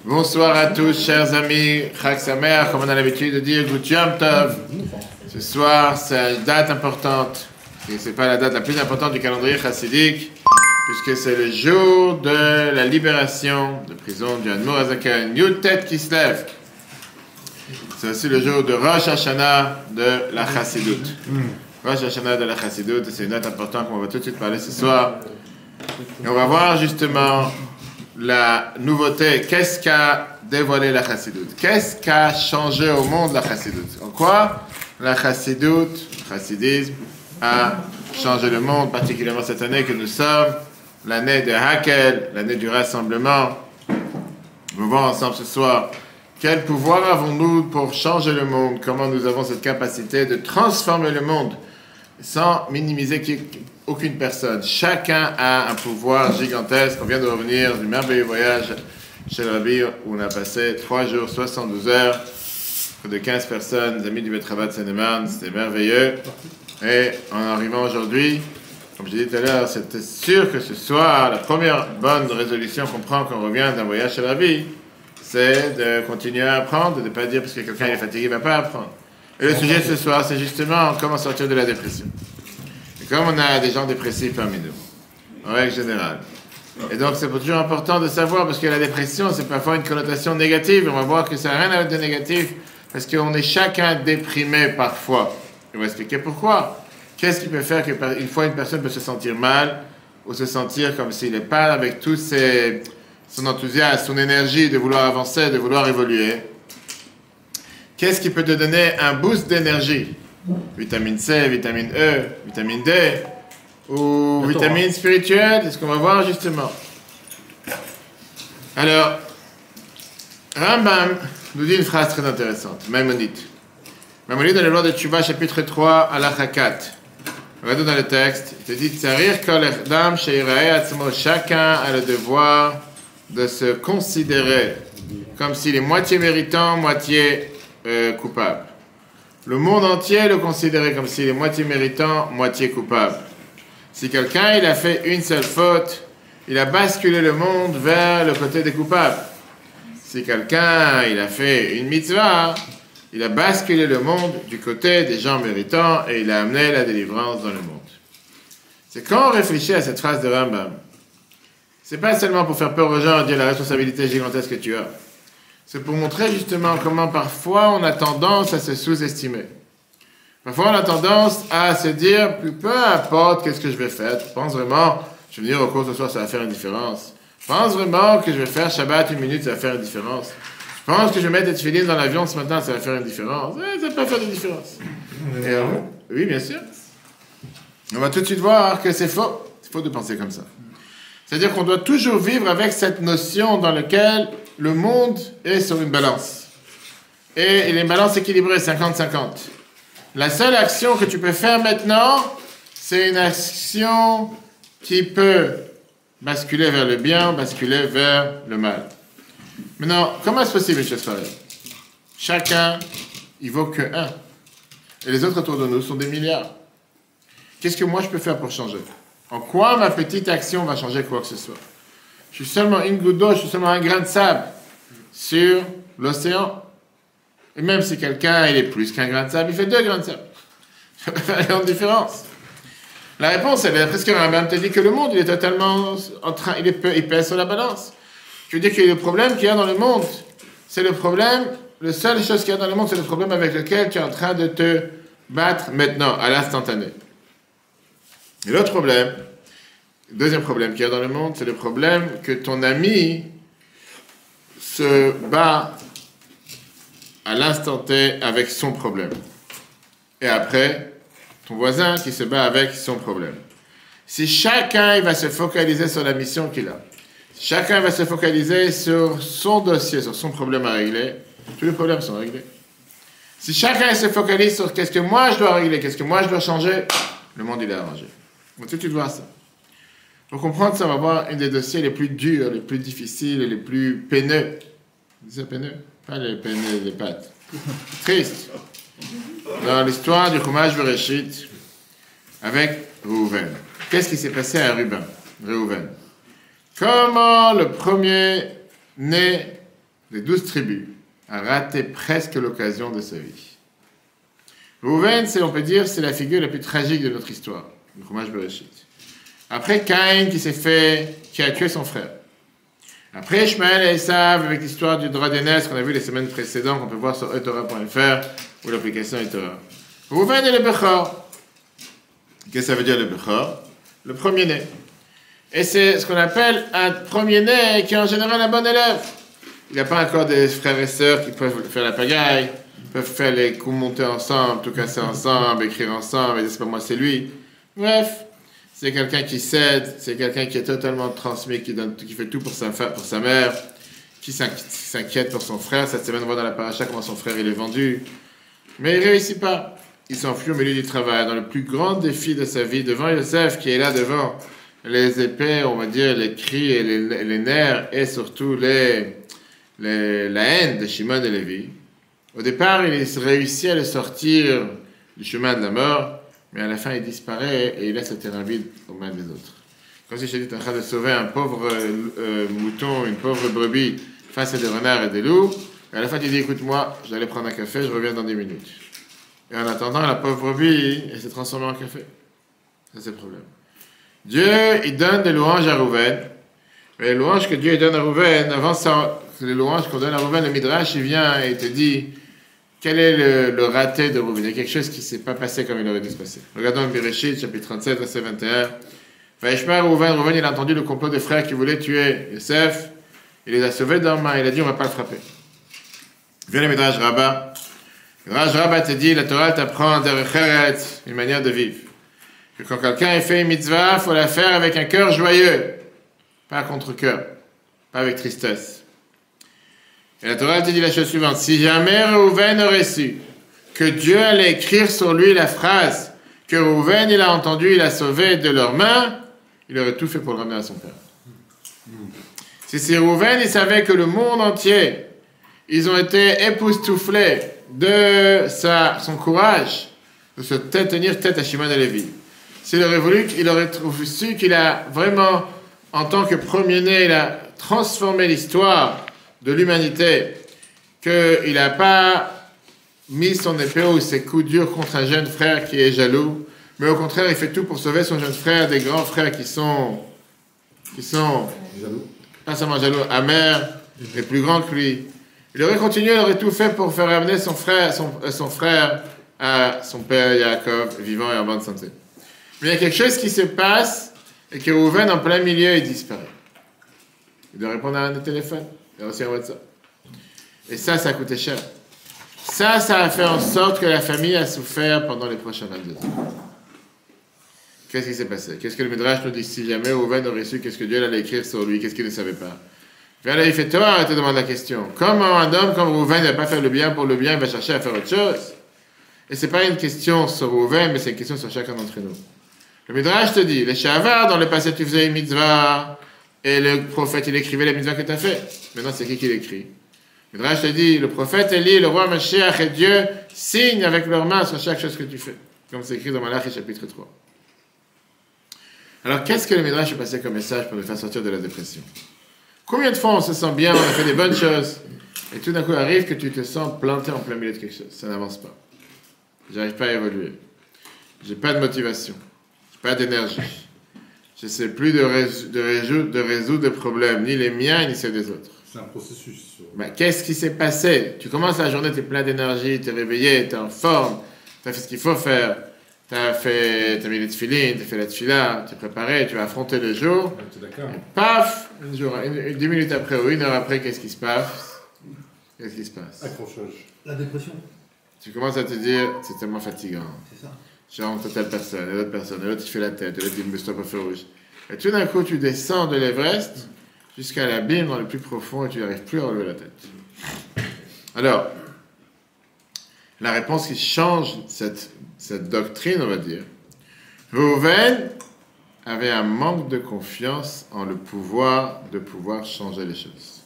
Bonsoir à tous, chers amis. Chag Sameach, comme on a l'habitude de dire, Gut Yom Tov. Ce soir, c'est une date importante. Ce n'est pas la date la plus importante du calendrier chassidique, puisque c'est le jour de la libération de prison du Admor Hazaken, Yud-Tet Kislev. C'est aussi le jour de Rosh Hashanah de la Chassidoute. Rosh Hashanah de la Chassidoute, c'est une date importante qu'on va tout de suite parler ce soir. Et on va voir justement la nouveauté. Qu'est-ce qu'a dévoilé la Chassidoute? Qu'est-ce qu'a changé au monde la Chassidoute? En quoi la Chassidoute, le chassidisme, a changé le monde, particulièrement cette année que nous sommes, l'année de Hakel, l'année du rassemblement. On va voir ensemble ce soir quel pouvoir avons-nous pour changer le monde, comment nous avons cette capacité de transformer le monde sans minimiser aucune personne. Chacun a un pouvoir gigantesque. On vient de revenir du merveilleux voyage chez le Rabbi où on a passé 3 jours, 72 heures, près de 15 personnes, amis du Betravat Seine-et-Marne, c'était merveilleux. Et en arrivant aujourd'hui, comme j'ai dit tout à l'heure, c'était sûr que ce soir, la première bonne résolution qu'on prend quand on revient d'un voyage chez le Rabbi, c'est de continuer à apprendre, de ne pas dire parce que quelqu'un est fatigué, il ne va pas apprendre. Et le sujet de ce soir, c'est justement comment sortir de la dépression. Et comme on a des gens dépressifs parmi nous, en règle générale, et donc c'est toujours important de savoir, parce que la dépression, c'est parfois une connotation négative, on va voir que ça n'a rien à voir de négatif, parce qu'on est chacun déprimé parfois. On va expliquer pourquoi. Qu'est-ce qui peut faire qu'une fois une personne peut se sentir mal, ou se sentir comme s'il n'est pas avec tout son enthousiasme, son énergie de vouloir avancer, de vouloir évoluer. Qu'est-ce qui peut te donner un boost d'énergie? Vitamine C, vitamine E, vitamine D, ou vitamine spirituelle, c'est ce qu'on va voir justement. Alors, Rambam nous dit une phrase très intéressante, Maïmonide. Maïmonide dans le loi de Tchouva, chapitre 3, Halakha 4. Regardez dans le texte, il te dit, Tsarir kol echadam she'irae atzmo, chacun a le devoir de se considérer comme s'il est moitié méritant, moitié coupable. Le monde entier le considérait comme s'il est moitié méritant, moitié coupable. Si quelqu'un il a fait une seule faute, il a basculé le monde vers le côté des coupables. Si quelqu'un il a fait une mitzvah, il a basculé le monde du côté des gens méritants et il a amené la délivrance dans le monde. C'est quand on réfléchit à cette phrase de Rambam, c'est pas seulement pour faire peur aux gens et dire la responsabilité gigantesque que tu as. C'est pour montrer justement comment parfois on a tendance à se sous-estimer. Parfois on a tendance à se dire, peu importe qu'est-ce que je vais faire, je pense vraiment, je vais venir au cours ce soir, ça va faire une différence. Je pense vraiment que je vais faire Shabbat 1 minute, ça va faire une différence. Je pense que je vais mettre des tefillines dans l'avion ce matin, ça va faire une différence. Ça peut faire une différence. Oui, bien sûr. On va tout de suite voir que c'est faux. C'est faux de penser comme ça. C'est-à-dire qu'on doit toujours vivre avec cette notion dans laquelle le monde est sur une balance. Et il y a une balance équilibrée, 50-50. La seule action que tu peux faire maintenant, c'est une action qui peut basculer vers le bien, basculer vers le mal. Maintenant, comment est-ce possible, M. Sfarel? Chacun, il vaut que un. Et les autres autour de nous sont des milliards. Qu'est-ce que moi je peux faire pour changer? En quoi ma petite action va changer quoi que ce soit? Je suis seulement une goutte d'eau, je suis seulement un grain de sable sur l'océan. Et même si quelqu'un il est plus qu'un grain de sable, il fait 2 grains de sable. Ça peut faire une grande différence. La réponse, elle est presque Rambam te dit que le monde, il est totalement en train, il pèse sur la balance. Je veux dire que le problème qu'il y a dans le monde, c'est le problème, la seule chose qu'il y a dans le monde, c'est le problème avec lequel tu es en train de te battre maintenant, à l'instantané. Et l'autre problème, le deuxième problème qu'il y a dans le monde, c'est le problème que ton ami se bat à l'instant T avec son problème. Et après, ton voisin qui se bat avec son problème. Si chacun il va se focaliser sur la mission qu'il a, si chacun va se focaliser sur son dossier, sur son problème à régler, tous les problèmes sont réglés. Si chacun se focalise sur qu'est-ce que moi je dois régler, qu'est-ce que moi je dois changer, le monde il est arrangé. On va tout de suite voir ça. Pour comprendre ça, on va voir un des dossiers les plus durs, les plus difficiles, les plus peineux. C'est peineux? Pas les peineux, les pattes. Triste. Dans l'histoire du Chumash Bereshit, avec Reuven. Qu'est-ce qui s'est passé à Reuven? Comment le premier-né des 12 tribus, a raté presque l'occasion de sa vie. Reuven, on peut dire, c'est la figure la plus tragique de notre histoire, le Chumash Bereshit. Après Caïn qui a tué son frère. Après Ishmaël et Esav, avec l'histoire du droit d'aînesse qu'on a vu les semaines précédentes, qu'on peut voir sur eTorah.fr ou l'application eTorah. Reuven est le Bechor. Qu'est-ce que ça veut dire le Bechor? Le premier-né. Et c'est ce qu'on appelle un premier-né qui est en général un bon élève. Il n'y a pas encore des frères et sœurs qui peuvent faire la pagaille, peuvent faire les coups monter ensemble, tout casser ensemble, écrire ensemble, et c'est pas moi, c'est lui. Bref, c'est quelqu'un qui cède, c'est quelqu'un qui est totalement transmis, qui fait tout pour sa mère, qui s'inquiète pour son frère. Cette semaine, on voit dans la paracha comment son frère il est vendu. Mais il ne réussit pas. Il s'enfuit au milieu du travail, dans le plus grand défi de sa vie, devant Yosef, qui est là devant les épées, on va dire, les cris et les nerfs, et surtout la haine de Shimon et Lévi. Au départ, il réussit à le sortir du chemin de la mort, mais à la fin, il disparaît et il laisse le terrain vide aux mains des autres. Comme si je dis, tu es en train de sauver un pauvre mouton, une pauvre brebis face à des renards et des loups, et à la fin, tu dis, écoute-moi, je vais aller prendre un café, je reviens dans 10 minutes. Et en attendant, la pauvre brebis, elle s'est transformée en café. Ça, c'est le problème. Dieu, il donne des louanges à Reuven. Mais les louanges que Dieu donne à Reuven, avant ça, les louanges qu'on donne à Reuven, le Midrash, il vient et il te dit quel est le raté de Reuven. Il y a quelque chose qui ne s'est pas passé comme il aurait dû se passer. Regardons le Bereshit, chapitre 37, verset 21. Vaishma Reuven, il a entendu le complot des frères qui voulaient tuer Yosef. Il les a sauvés d'un main. Il a dit on ne va pas le frapper. Vient le Midrash Rabbah. Le Midrash Rabbah te dit la Torah t'apprend une manière de vivre. Que quand quelqu'un a fait une mitzvah, il faut la faire avec un cœur joyeux, pas contre cœur, pas avec tristesse. Et la Torah te dit la chose suivante, si jamais Reuven aurait su que Dieu allait écrire sur lui la phrase que Reuven il a entendu, il a sauvé de leurs mains, il aurait tout fait pour le ramener à son père. Si Reuven il savait que le monde entier, ils ont été époustouflés de son courage, de se tenir tête à Shimon et Lévi. S'il aurait voulu, il aurait su qu'il a vraiment, en tant que premier-né, il a transformé l'histoire de l'humanité, qu'il n'a pas mis son épée ou ses coups durs contre un jeune frère qui est jaloux, mais au contraire, il fait tout pour sauver son jeune frère, des grands frères qui sont jaloux. Pas seulement jaloux, amers, et plus grands que lui. Il aurait continué, il aurait tout fait pour faire amener son frère à son père Yaakov, vivant et en bonne santé. Mais il y a quelque chose qui se passe et que Reuven, en plein milieu, il disparaît. Il doit répondre à un téléphone. Il a reçu un WhatsApp. Et ça a coûté cher. Ça a fait en sorte que la famille a souffert pendant les prochains 22 ans. Qu'est-ce qui s'est passé? Qu'est-ce que le Midrash nous dit? Si jamais Reuven aurait su, qu'est-ce que Dieu allait écrire sur lui? Qu'est-ce qu'il ne savait pas? Puis là, il fait toi, il te demande la question. Comment un homme comme Reuven ne va pas faire le bien pour le bien, il va chercher à faire autre chose? Et ce n'est pas une question sur Reuven, mais c'est une question sur chacun d'entre nous. Le Midrash te dit, les Shavar, dans le passé, tu faisais une mitzvah, et le prophète, il écrivait les mitzvahs que tu as fait. Maintenant, c'est qui l'écrit? Le Midrash te dit, le prophète Élie, le roi Mashiach et Dieu signent avec leurs mains sur chaque chose que tu fais. Comme c'est écrit dans Malachi chapitre 3. Alors, qu'est-ce que le Midrash est passé comme message pour nous faire sortir de la dépression? Combien de fois on se sent bien, on a fait des bonnes choses, et tout d'un coup arrive que tu te sens planté en plein milieu de quelque chose. Ça n'avance pas. J'arrive pas à évoluer. J'ai pas de motivation. Pas d'énergie. Je ne sais plus de résoudre des problèmes, ni les miens, ni ceux des autres. C'est un processus. Ben, qu'est-ce qui s'est passé? Tu commences la journée, tu es plein d'énergie, tu es réveillé, tu es en forme, tu as fait ce qu'il faut faire, tu as mis les tefilines, tu as fait la tefila, tu es préparé, tu vas affronter le jour. D'accord. Et paf, 10 minutes après ou 1 heure après, qu'est-ce qui se passe? Qu'est-ce qui se passe? Accrochage. La dépression. Tu commences à te dire, c'est tellement fatigant. C'est ça. J'ai honte à telle personne, et l'autre personne, et l'autre il fait la tête, et l'autre il me stoppe au feu rouge. Et tout d'un coup, tu descends de l'Everest jusqu'à l'abîme dans le plus profond et tu n'arrives plus à relever la tête. Alors, la réponse qui change cette doctrine, on va dire, Reuven avait un manque de confiance en le pouvoir de pouvoir changer les choses.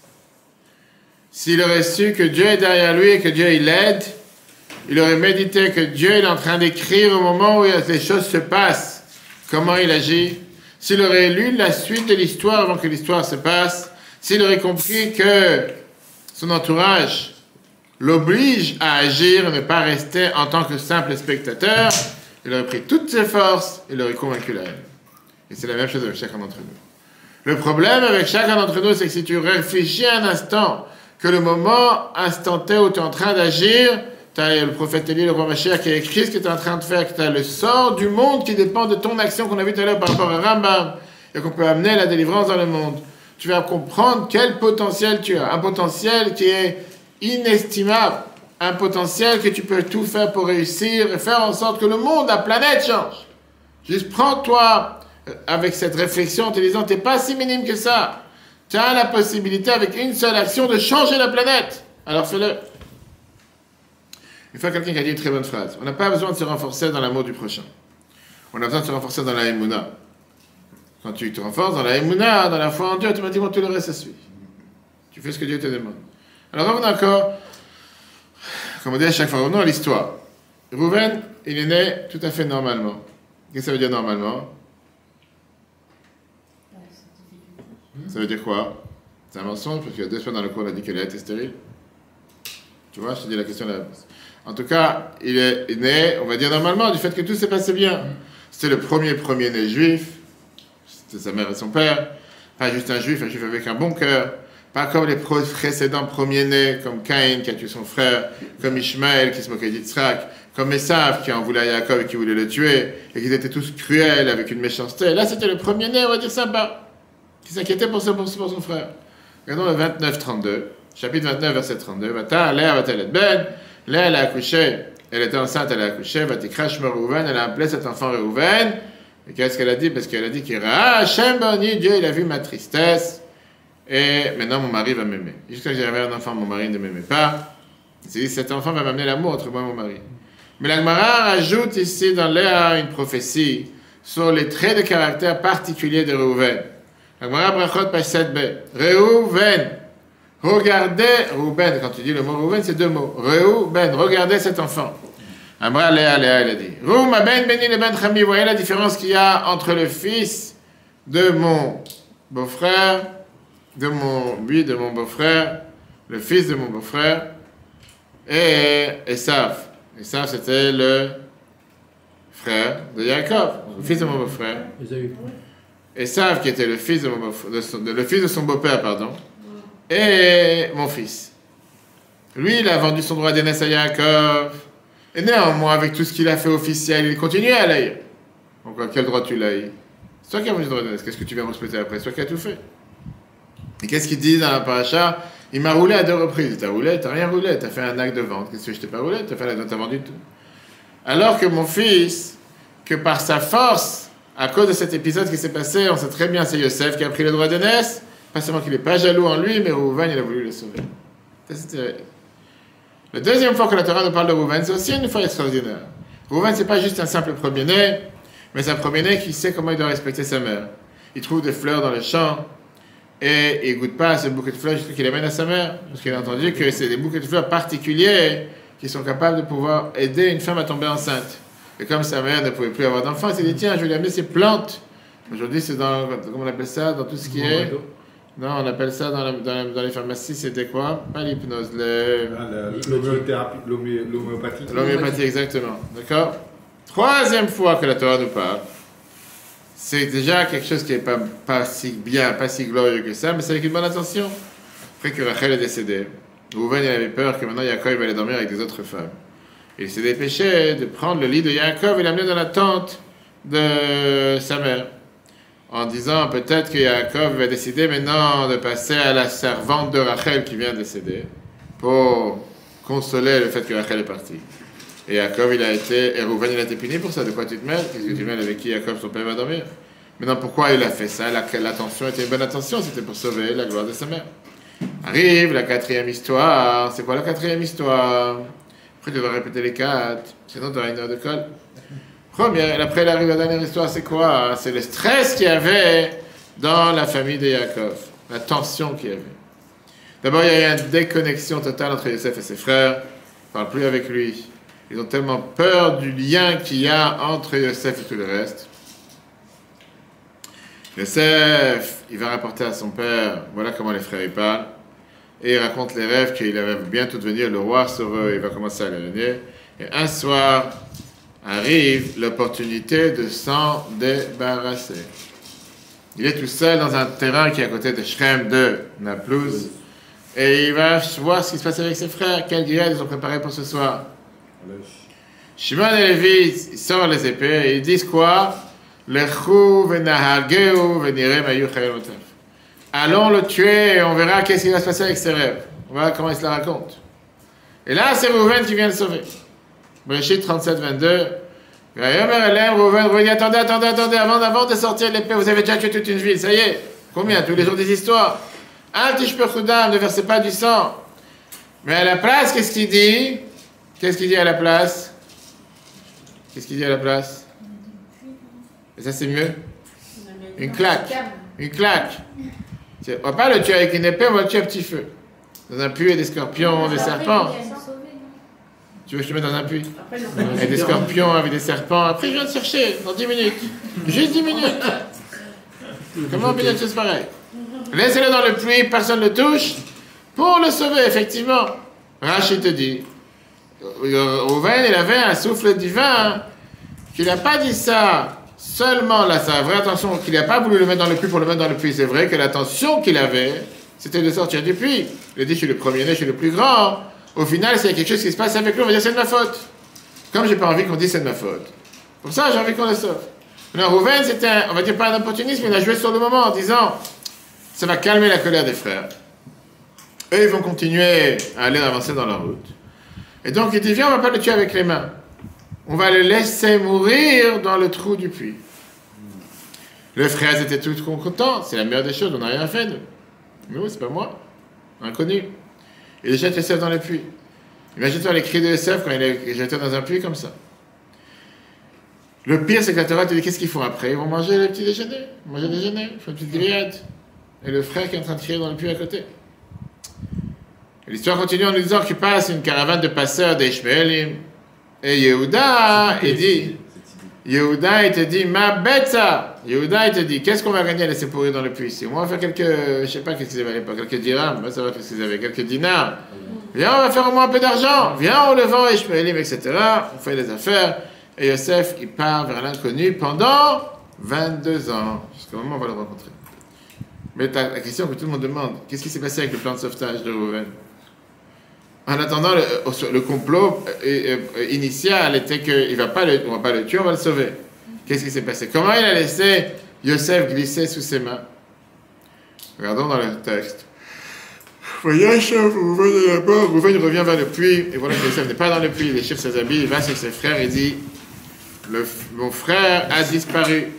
S'il aurait su que Dieu est derrière lui et que Dieu il l'aide, il aurait médité que Dieu est en train d'écrire au moment où les choses se passent, comment il agit. S'il aurait lu la suite de l'histoire avant que l'histoire se passe, s'il aurait compris que son entourage l'oblige à agir et ne pas rester en tant que simple spectateur, il aurait pris toutes ses forces et il aurait convaincu la haine. Et c'est la même chose avec chacun d'entre nous. Le problème avec chacun d'entre nous, c'est que si tu réfléchis un instant, que le moment instanté où tu es en train d'agir, tu as le prophète Élie, le roi Mashiach qui a écrit ce que tu es en train de faire, que tu as le sort du monde qui dépend de ton action qu'on a vu tout à l'heure par rapport à Rambam, et qu'on peut amener la délivrance dans le monde. Tu vas comprendre quel potentiel tu as. Un potentiel qui est inestimable. Un potentiel que tu peux tout faire pour réussir et faire en sorte que le monde, la planète change. Juste prends-toi avec cette réflexion en te disant, tu n'es pas si minime que ça. Tu as la possibilité avec une seule action de changer la planète. Alors fais-le. Une fois, quelqu'un qui a dit une très bonne phrase. On n'a pas besoin de se renforcer dans l'amour du prochain. On a besoin de se renforcer dans la Emouna. Quand tu te renforces dans la Emouna, dans la foi en Dieu, automatiquement tout le reste se suit. Tu fais ce que Dieu te demande. Alors revenons encore, comme on dit à chaque fois, revenons à l'histoire. Rouven, il est né tout à fait normalement. Qu'est-ce que ça veut dire normalement? Ça veut dire quoi? C'est un mensonge, parce qu'il y a 2 semaines dans le cours, on a dit qu'elle était stérile. Tu vois, je te dis la question là. En tout cas, il est né, on va dire normalement, du fait que tout s'est passé bien. C'était le premier né juif. C'était sa mère et son père. Pas juste un juif avec un bon cœur. Pas comme les précédents premiers-nés, comme Caïn qui a tué son frère, comme Ishmaël qui se moquait d'Yitzhak, comme Esav qui en voulait à Jacob et qui voulait le tuer, et qu'ils étaient tous cruels avec une méchanceté. Là, c'était le premier-né, on va dire sympa, qui s'inquiétait pour son frère. Regardons le 29-32, chapitre 29, verset 32. Vata, Léa va-t-elle être belle? Léa, elle a accouché, elle était enceinte, elle a accouché, Vatikra Shema Reuven, elle a appelé cet enfant Reuven. Et qu'est-ce qu'elle a dit? Parce qu'elle a dit qu'il Hachem Bani, Dieu, il a vu ma tristesse. Et maintenant, mon mari va m'aimer. Jusqu'à ce que j'avais un enfant, mon mari ne m'aimait pas. Il s'est dit, cet enfant va m'amener l'amour entre moi et mon mari. Mais la Gemara rajoute ici dans Léa une prophétie sur les traits de caractère particuliers de Reuven. La Gemara brachot page 7b. Reuven. Regardez, Reuven, quand tu dis le mot Reuven, c'est 2 mots. Reuven, regardez cet enfant. Amra Léa, elle a dit. Rouma ben beni le ben chami. Voyez la différence qu'il y a entre le fils de mon beau-frère, de mon beau-frère, le fils de mon beau-frère, et Esav. Esav, c'était le frère de Jacob, le fils de mon beau-frère. Esav, qui était le fils de son beau-père, pardon, et mon fils. Lui, il a vendu son droit d'aînesse à Jacob, et néanmoins, avec tout ce qu'il a fait officiel, il continue à l'haïr. Donc, à quel droit tu l'haïs? C'est toi qui as vendu son droit d'aînesse, qu'est-ce que tu viens respecter après? C'est toi qui as tout fait. Et qu'est-ce qu'il dit dans la paracha? Il m'a roulé à 2 reprises. T'as roulé? T'as rien roulé. T'as fait un acte de vente. Qu'est-ce que je t'ai pas roulé? T'as vendu tout. Alors que mon fils, que par sa force, à cause de cet épisode qui s'est passé, on sait très bien, c'est Yosef qui a pris le droit d'aînesse. Pas seulement qu'il n'est pas jaloux en lui, mais Reuven, il a voulu le sauver. La deuxième fois que la Torah nous parle de Reuven, c'est aussi une fois extraordinaire. Reuven, c'est pas juste un simple premier-né, mais c'est un premier-né qui sait comment il doit respecter sa mère. Il trouve des fleurs dans les champs, et il ne goûte pas à ce bouquet de fleurs jusqu'à qu'il amène à sa mère. Parce qu'il a entendu que c'est des bouquets de fleurs particuliers qui sont capables de pouvoir aider une femme à tomber enceinte. Et comme sa mère ne pouvait plus avoir d'enfant, il s'est dit, tiens, je vais lui amener ces plantes. Aujourd'hui, c'est dans, comment on appelle ça, dans tout ce qui est... Non, on appelle ça dans les pharmacies, c'était quoi? Pas l'hypnose, l'homéopathie. L'homéopathie, exactement. D'accord? Troisième fois que la Torah nous parle. C'est déjà quelque chose qui n'est pas si bien, pas si glorieux que ça, mais c'est avec une bonne intention. Après que Rachel est décédée, Reuven il avait peur que maintenant Yaakov va aller dormir avec des autres femmes. Il s'est dépêché de prendre le lit de Yaakov et l'amener dans la tente de sa mère. En disant peut-être que Yaakov va décider maintenant de passer à la servante de Rachel qui vient de décéder pour consoler le fait que Rachel est partie. Et Yaakov, et Reuven, il a été puni pour ça. De quoi tu te mêles? Qu'est-ce que tu mêles avec qui Yaakov, son père, va dormir? Maintenant, pourquoi il a fait ça? L'attention était une bonne attention, c'était pour sauver la gloire de sa mère. Arrive la 4e histoire. C'est quoi la 4e histoire? Après, tu dois répéter les 4. Sinon, tu auras une heure de colle. Première, après, il arrive la dernière histoire, c'est quoi? C'est le stress qu'il y avait dans la famille de Yaakov. La tension qu'il y avait. D'abord, il y a eu une déconnexion totale entre Yosef et ses frères. Ils ne parlent plus avec lui. Ils ont tellement peur du lien qu'il y a entre Yosef et tout le reste. Yosef, il va rapporter à son père, voilà comment les frères y parlent. et il raconte les rêves qu'il va bientôt devenir le roi sur eux, il va commencer à les régner. Et un soir arrive l'opportunité de s'en débarrasser. Il est tout seul dans un terrain qui est à côté de Shrem de Naplouse, et il va voir ce qui se passe avec ses frères, quelle guerre ils ont préparé pour ce soir. Shimon et Lévi sortent les épées et ils disent quoi? Allons le tuer et on verra qu'est-ce qui va se passer avec ses rêves. On verra comment il se la raconte. Et là, c'est Rouven qui vient le sauver. Bréchit 37, 22. Rouven dit attendez, avant de sortir l'épée, vous avez déjà tué toute une ville, ça y est. Combien? Tous les jours des histoires. Ne versez pas du sang. Mais à la place, qu'est-ce qu'il dit? Qu'est-ce qu'il dit à la place? Qu'est-ce qu'il dit à la place? Et ça, c'est mieux? Une claque. Une claque. On ne va pas le tuer avec une épée, on va le tuer à petit feu. Dans un puits, il y a des scorpions, des serpents. Tu veux que je te mette dans un puits? Avec des scorpions, avec des serpents. Après, je viens te chercher, dans 10 minutes. Juste 10 minutes. Comment on peut dire une chose pareille? Laissez-le dans le puits, personne ne le touche. Pour le sauver, effectivement. Rachid te dit, Rouven, il avait un souffle divin, qu'il n'a pas dit ça seulement, là, ça a vraie attention, qu'il n'a pas voulu le mettre dans le puits pour le mettre dans le puits. C'est vrai que l'attention qu'il avait, c'était de sortir du puits. Il a dit, je suis le premier-né, je suis le plus grand. Au final, s'il y a quelque chose qui se passe avec lui, on va dire, c'est de ma faute. Comme j'ai pas envie qu'on dise c'est de ma faute. Pour ça, j'ai envie qu'on le sauve. Alors, Rouven, c'était, on va dire pas un opportunisme, il a joué sur le moment en disant, ça va calmer la colère des frères. Eux, ils vont continuer à aller avancer dans leur route. Et donc, il dit, viens, on va pas le tuer avec les mains. On va le laisser mourir dans le trou du puits. Les frères étaient tous contents. C'est la meilleure des choses, on n'a rien fait, nous. Mais oui, c'est pas moi. Inconnu. Il jette Yosef dans le puits. Imagine-toi les cris de Yosef quand il est jeté dans un puits comme ça. Le pire, c'est que la Torah te dit, qu'est-ce qu'ils font après? Ils vont manger le petit déjeuner. Manger le déjeuner, ils font une petite grillade. Et le frère qui est en train de crier dans le puits à côté. L'histoire continue en nous disant qu'il passe une caravane de passeurs d'Ishmaélim. Et Yehuda, il dit, Yehuda, il te dit, ma bête ça. Yehuda, il te dit, qu'est-ce qu'on va gagner à laisser pourrir dans le puits? Si on va faire quelques, je sais pas qu'est-ce qu'ils avaient à l'époque, quelques dirhams, ça va qu'est-ce qu'ils avaient, quelques dinars. Viens, on va faire au moins un peu d'argent. Viens, on le vend à Ishmaélim, etc. On fait les affaires. Et Yosef, il part vers l'inconnu pendant 22 ans. Jusqu'au moment où on va le rencontrer. Mais la question que tout le monde demande, qu'est-ce qui s'est passé avec le plan de sauvetage de Rouven? En attendant, le complot initial était qu'on va pas le tuer, on va le sauver. Qu'est-ce qui s'est passé? Comment il a laissé Yosef glisser sous ses mains? Regardons dans le texte. Rouven revient vers le puits, et voilà que Yosef n'est pas dans le puits, il déchire ses habits, il va sur ses frères et dit, mon frère a disparu.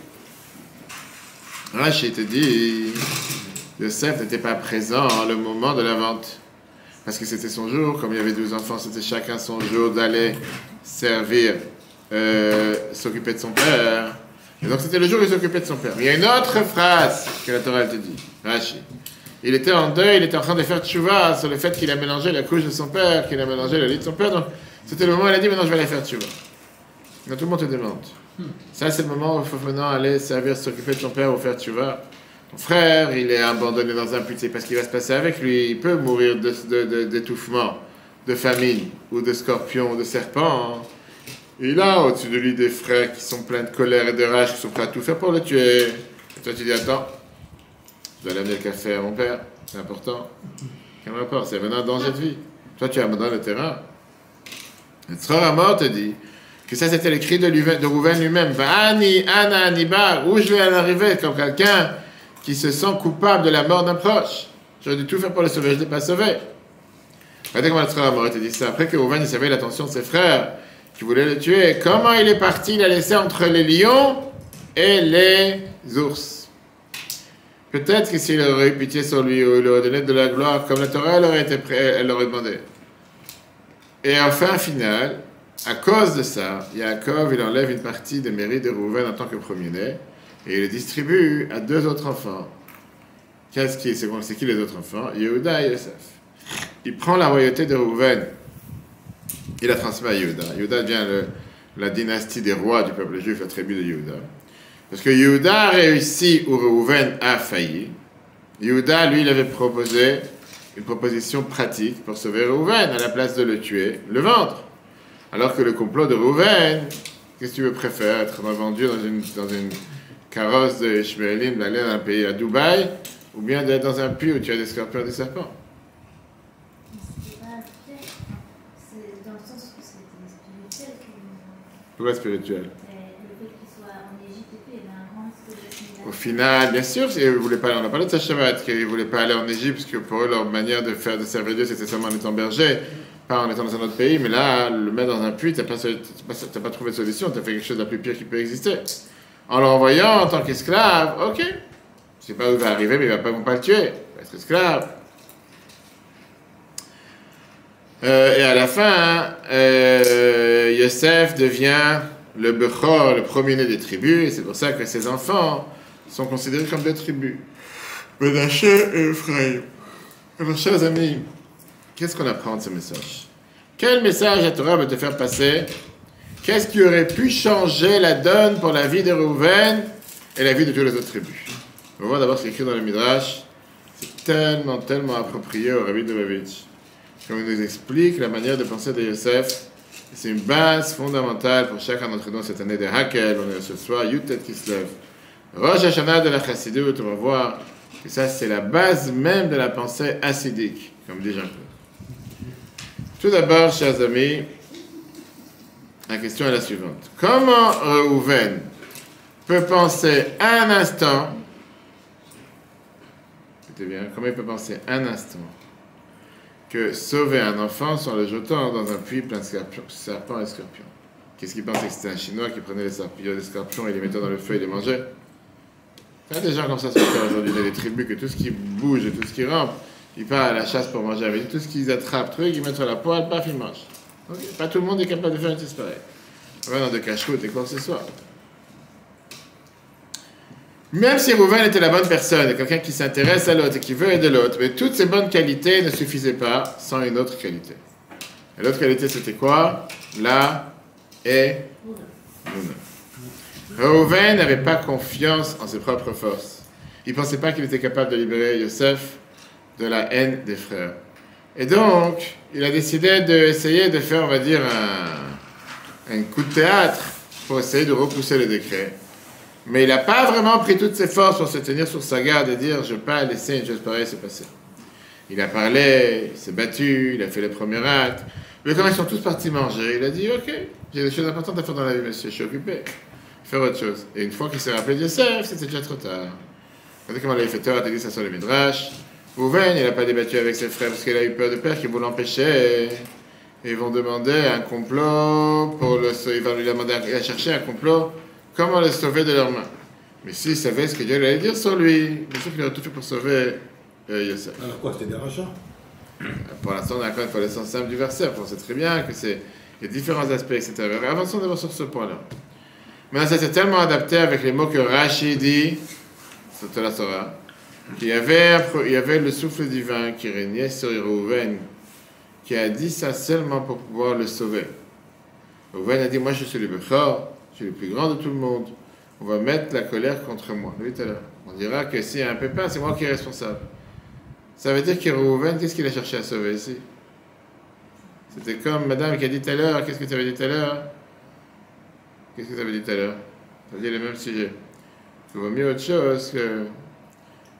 Rachid te dit, Yosef n'était pas présent le moment de la vente. Parce que c'était son jour, comme il y avait 12 enfants, c'était chacun son jour d'aller servir, s'occuper de son père. Et donc c'était le jour où il s'occupait de son père. Il y a une autre phrase que la Torah te dit, Rashi. Il était en deuil, il était en train de faire tchouva sur le fait qu'il a mélangé la couche de son père, qu'il a mélangé le lit de son père. Donc c'était le moment où il a dit, maintenant je vais aller faire tchouva. Donc tout le monde te demande. Ça c'est le moment où il faut maintenant aller servir, s'occuper de son père ou faire tchouva. Ton frère, il est abandonné dans un puits, c'est parce qu'il va se passer avec lui. Il peut mourir d'étouffement, de famine, ou de scorpion, ou de serpent. Il a au-dessus de lui des frères qui sont pleins de colère et de rage, qui sont prêts à tout faire pour le tuer. Et toi, tu dis, attends, je dois aller amener le café à mon père, c'est important. Quel rapport? C'est maintenant un danger de vie. Toi, tu abandonnes le terrain. Le Tzror Hamor te dit que ça, c'était le cri de Rouven lui-même. Va'ani, Ana, Aniba, où je vais en arriver comme quelqu'un qui se sent coupable de la mort d'un proche. J'aurais dû tout faire pour le sauver, je ne l'ai pas sauvé. Regardez comment le Tzror Hamor te dit ça. Après que Rouven, il savait l'attention de ses frères qui voulaient le tuer, comment il est parti, il a laissé entre les lions et les ours. Peut-être que s'il aurait eu pitié sur lui, ou il aurait donné de la gloire, comme la Torah, elle aurait demandé. Et enfin, final, à cause de ça, Yaakov, il enlève une partie des mérites de Rouven en tant que premier-né, et il le distribue à deux autres enfants. C'est qui les autres enfants? Yehuda et Yosef. Il prend la royauté de Rouven, il la transmet à Yehuda. Yehuda devient la dynastie des rois du peuple juif, la tribu de Yehuda. Parce que Yehuda a réussi où Rouven a failli. Yehuda, lui, il avait proposé une proposition pratique pour sauver Reuven, à la place de le tuer, le vendre. Alors que le complot de Reuven, qu'est-ce que tu veux préférer, être vendu dans une carrosse de Ishmaélim, d'aller dans un pays à Dubaï, ou bien d'être dans un puits où tu as des scorpions et des serpents? C'est pas spirituel, c'est dans le sens où c'était spirituel. Pourquoi spirituel? Le fait qu'il soit en Égypte et puis il y avait un grand risque de Au final, bien sûr, on a parlé de sa Shabbat, qu'ils ne voulaient pas aller en Égypte, parce que pour eux, leur manière de servir Dieu, c'était seulement en étant berger, pas en étant dans un autre pays, mais là, le mettre dans un puits, tu n'as pas trouvé de solution, tu as fait quelque chose de plus pire qui peut exister. En l'envoyant en tant qu'esclave, ok, je ne sais pas où il va arriver, mais ils ne vont pas le tuer, il va être esclave. Et à la fin, Yosef devient le Bechor, le premier-né des tribus, et c'est pour ça que ses enfants sont considérés comme des tribus. Ménaché et Ephraïm. Alors, chers amis, qu'est-ce qu'on apprend de ce message? Quel message la Torah veut te faire passer? Qu'est-ce qui aurait pu changer la donne pour la vie de Reuven et la vie de toutes les autres tribus? On va voir d'abord ce qui est écrit dans le Midrash. C'est tellement, tellement approprié au Rabbi de Lubavitch. Comme il nous explique la manière de penser de Yosef. C'est une base fondamentale pour chacun d'entre nous cette année de Hakel. On est ce soir, Yutet qui se lève. Rosh Hashanah de la Chassidut, on va voir que ça c'est la base même de la pensée hassidique, comme dit Jean-Claude. Tout d'abord, chers amis, la question est la suivante. Comment Reuven peut penser un instant, écoutez bien, comment il peut penser un instant que sauver un enfant sans le jetant dans un puits plein de serpents et scorpions? Qu'est-ce qu'il pensait que c'était un Chinois qui prenait les scorpions et les mettait dans le feu et les mangeait? Il y a des gens comme ça sur Terre aujourd'hui, il y a des tribus que tout ce qui bouge et tout ce qui rampe, ils partent à la chasse pour manger avec tout ce qu'ils attrapent, trucs, ils mettent sur la poêle, paf, ils mangent. Okay. Pas tout le monde est capable de faire une chose pareille. On va dans des cache-routes et quoi que ce soit. Même si Reuven était la bonne personne, quelqu'un qui s'intéresse à l'autre et qui veut aider l'autre, mais toutes ces bonnes qualités ne suffisaient pas sans une autre qualité. Et l'autre qualité, c'était quoi? La et Reuven n'avait pas confiance en ses propres forces. Il ne pensait pas qu'il était capable de libérer Yosef de la haine des frères. Et donc, il a décidé d'essayer de faire, on va dire, un coup de théâtre pour essayer de repousser le décret. Mais il n'a pas vraiment pris toutes ses forces pour se tenir sur sa garde et dire « je ne vais pas laisser une chose pareille se passer ». Il a parlé, il s'est battu, il a fait les premiers actes. Mais quand ils sont tous partis manger, il a dit « ok, j'ai des choses importantes à faire dans la vie, monsieur, je suis occupé. Faire autre chose ». Et une fois qu'il s'est rappelé de Yosef, c'était déjà trop tard. Regardez comment il avait fait tort, il a dit ça sur le Midrash. Reuven, il n'a pas débattu avec ses frères parce qu'il a eu peur de père qui vont l'empêcher. Et ils vont demander un complot pour le sauver. Il a cherché un complot, comment le sauver de leurs mains. Mais s'il savait ce que Dieu allait dire sur lui, bien sûr qu'il aurait tout fait pour sauver Yosef. Alors quoi, c'était des rachats? Pour l'instant, on a encore une connaissance simple du verset. On sait très bien que il y a différents aspects, etc. Avançons d'abord sur ce point-là. Maintenant, ça s'est tellement adapté avec les mots que Rashi dit, c'est la Torah, qu'il y avait le souffle divin qui régnait sur Reuven, qui a dit ça seulement pour pouvoir le sauver. Reuven a dit, moi je suis le Bechor, je suis le plus grand de tout le monde. On va mettre la colère contre moi. Lui, tout à l'heure. On dira que s'il y a un pépin, c'est moi qui est responsable. Ça veut dire que Reuven, qu'est-ce qu'il a cherché à sauver ici? C'était comme madame qui a dit tout à l'heure, qu'est-ce que tu avais dit tout à l'heure? Qu'est-ce que tu avais dit tout à l'heure? Tu as dit le même sujet. Il vaut mieux autre chose que...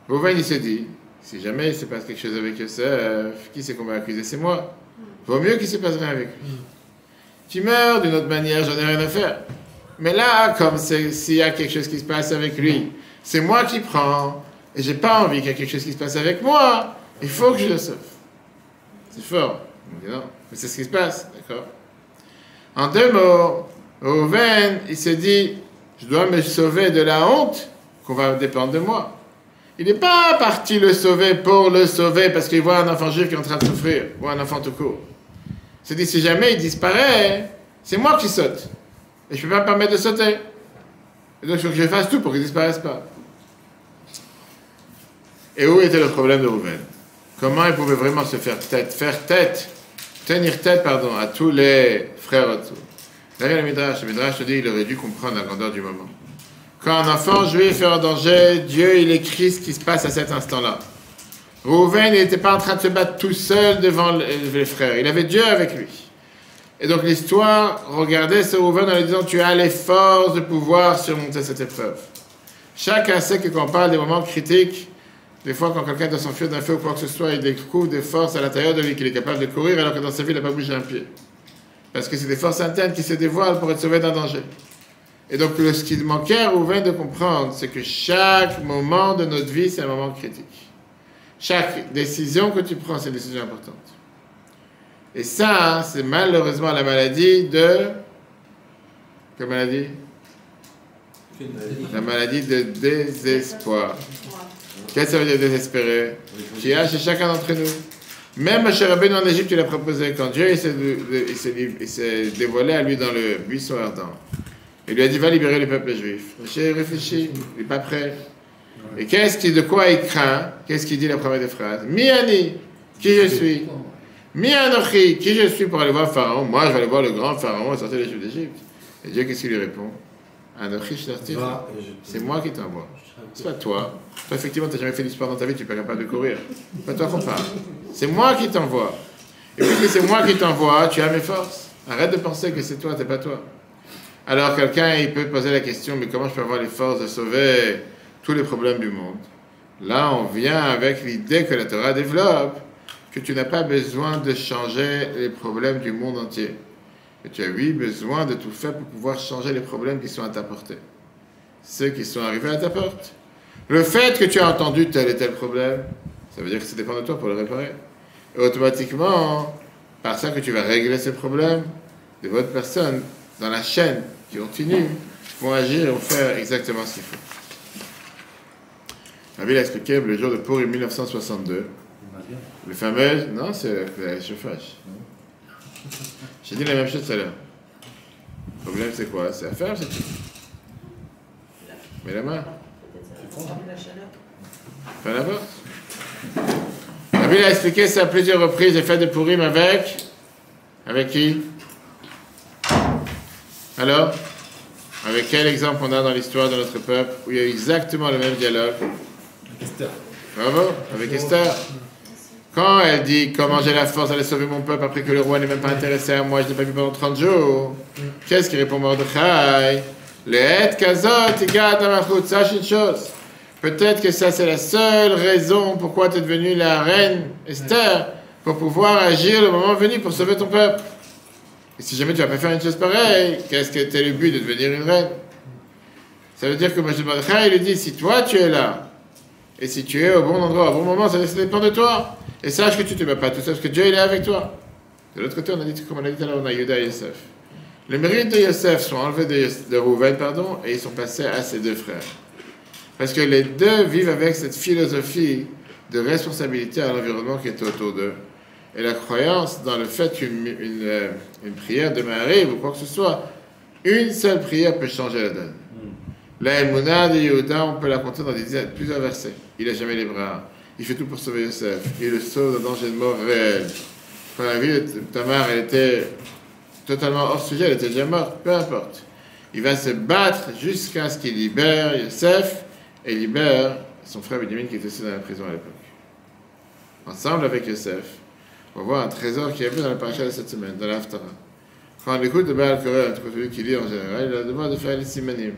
Reuven, il s'est dit, si jamais il se passe quelque chose avec Yosef, qui c'est qu'on va accuser? C'est moi. Vaut mieux qu'il ne se passe rien avec lui. Tu meurs d'une autre manière, j'en ai rien à faire. Mais là, comme s'il y a quelque chose qui se passe avec lui, c'est moi qui prends, et j'ai pas envie qu'il y ait quelque chose qui se passe avec moi, il faut que je le sauve. C'est fort. On dit non, mais c'est ce qui se passe, d'accord? En deux mots, Reuven, il s'est dit, je dois me sauver de la honte qu'on va dépendre de moi. Il n'est pas parti le sauver pour le sauver parce qu'il voit un enfant juif qui est en train de souffrir, ou un enfant tout court. Il s'est dit, si jamais il disparaît, c'est moi qui saute. Et je ne peux pas me permettre de sauter. Et donc il faut que je fasse tout pour qu'il ne disparaisse pas. Et où était le problème de Reuven? Comment il pouvait vraiment se tenir tête à tous les frères autour? Derrière le Midrash te dit qu'il aurait dû comprendre la grandeur du moment. Quand un enfant juif est en danger, Dieu il écrit ce qui se passe à cet instant-là. Rouven n'était pas en train de se battre tout seul devant les frères. Il avait Dieu avec lui. Et donc l'histoire regardait ce Rouven en lui disant, tu as les forces de pouvoir surmonter cette épreuve. Chacun sait que quand on parle des moments critiques, des fois quand quelqu'un doit s'enfuir d'un feu ou quoi que ce soit, il découvre des forces à l'intérieur de lui qu'il est capable de courir alors que dans sa vie il n'a pas bougé un pied. Parce que c'est des forces internes qui se dévoilent pour être sauvé d'un danger. Et donc ce qu'il manquait à Rouven de comprendre, c'est que chaque moment de notre vie, c'est un moment critique. Chaque décision que tu prends, c'est une décision importante. Et ça, c'est malheureusement la maladie de... Quelle maladie? La maladie de désespoir. Qu'est-ce que ça veut dire désespérer? Qui a chez chacun d'entre nous. Même Moshe Rabbeinu en Égypte, il a proposé, quand Dieu il s'est dévoilé à lui dans le buisson ardent. Il lui a dit, va libérer le peuple juif. Moshe réfléchit, il n'est pas prêt. Et de quoi il craint? Qu'est-ce qu'il dit la première des phrases? Mi-ani, qui je suis? Mi-anochi, qui je suis pour aller voir Pharaon? Moi, je vais aller voir le grand Pharaon et sortir les Juifs d'Égypte. Et Dieu, qu'est-ce qu'il lui répond? Anochi, c'est moi qui t'envoie. C'est pas toi. Toi, effectivement, tu n'as jamais fait du sport dans ta vie, tu n'es pas capable de courir. C'est pas toi qu'on parle. C'est moi qui t'envoie. Et puisque c'est moi qui t'envoie, tu as mes forces. Arrête de penser que c'est toi, c'est pas toi. Alors, quelqu'un, il peut poser la question, mais comment je peux avoir les forces de sauver tous les problèmes du monde? Là, on vient avec l'idée que la Torah développe, que tu n'as pas besoin de changer les problèmes du monde entier. Que tu as, oui, besoin de tout faire pour pouvoir changer les problèmes qui sont à ta portée. Ceux qui sont arrivés à ta porte. Le fait que tu as entendu tel et tel problème, ça veut dire que ça dépend de toi pour le réparer. Et automatiquement, par ça que tu vas régler ces problèmes, des autres personnes dans la chaîne qui continuent vont agir et vont faire exactement ce qu'il faut. La ville a expliqué le jour de Purim 1962. Le fameux... Non, c'est le chauffage. J'ai dit la même chose tout à l'heure. Le problème, c'est quoi? C'est à faire, c'est tout. Mets la main. Peu importe. La Bible a expliqué ça à plusieurs reprises, les fêtes de Purim avec... Avec qui? Alors? Avec quel exemple on a dans l'histoire de notre peuple où il y a exactement le même dialogue? Esther. Bravo, avec Esther. Quand elle dit comment j'ai la force d'aller sauver mon peuple après que le roi n'est même pas intéressé à moi, je ne l'ai pas vu pendant 30 jours. Qu'est-ce qu'il répond Mordechai? Le het kazot igat amachut. Sache une chose. Peut-être que ça c'est la seule raison pourquoi tu es devenue la reine Esther, pour pouvoir agir le moment venu pour sauver ton peuple. Et si jamais tu vas pas faire une chose pareille, qu'est-ce que t'es le but de devenir une reine? Ça veut dire que Mordechai lui dit, si toi tu es là, et si tu es au bon endroit, au bon moment, ça dépend de toi. Et sache que tu ne te bats pas tout seul, parce que Dieu il est avec toi. De l'autre côté, on a dit, comme on a dit tout à l'heure, on a Yehuda et Yosef. Les mérites de Yosef sont enlevés de Rouven, et ils sont passés à ses deux frères. Parce que les deux vivent avec cette philosophie de responsabilité à l'environnement qui est autour d'eux. Et la croyance dans le fait qu'une prière demain arrive, ou quoi que ce soit, une seule prière peut changer la donne. La Emouna de Yehuda, on peut la compter dans plusieurs versets. Il n'a jamais les bras. Il fait tout pour sauver Yosef. Il le sauve d'un danger de mort réel. Quand la vie de Tamar, elle était totalement hors sujet, elle était déjà morte, peu importe. Il va se battre jusqu'à ce qu'il libère Yosef et libère son frère Benjamin qui était aussi dans la prison à l'époque. Ensemble avec Yosef, on va voir un trésor qui est vu dans la paracha de cette semaine, dans l'Haftara. Quand on écoute le Baal Korah, celui qui lit en général, il a le devoir de faire les simanim.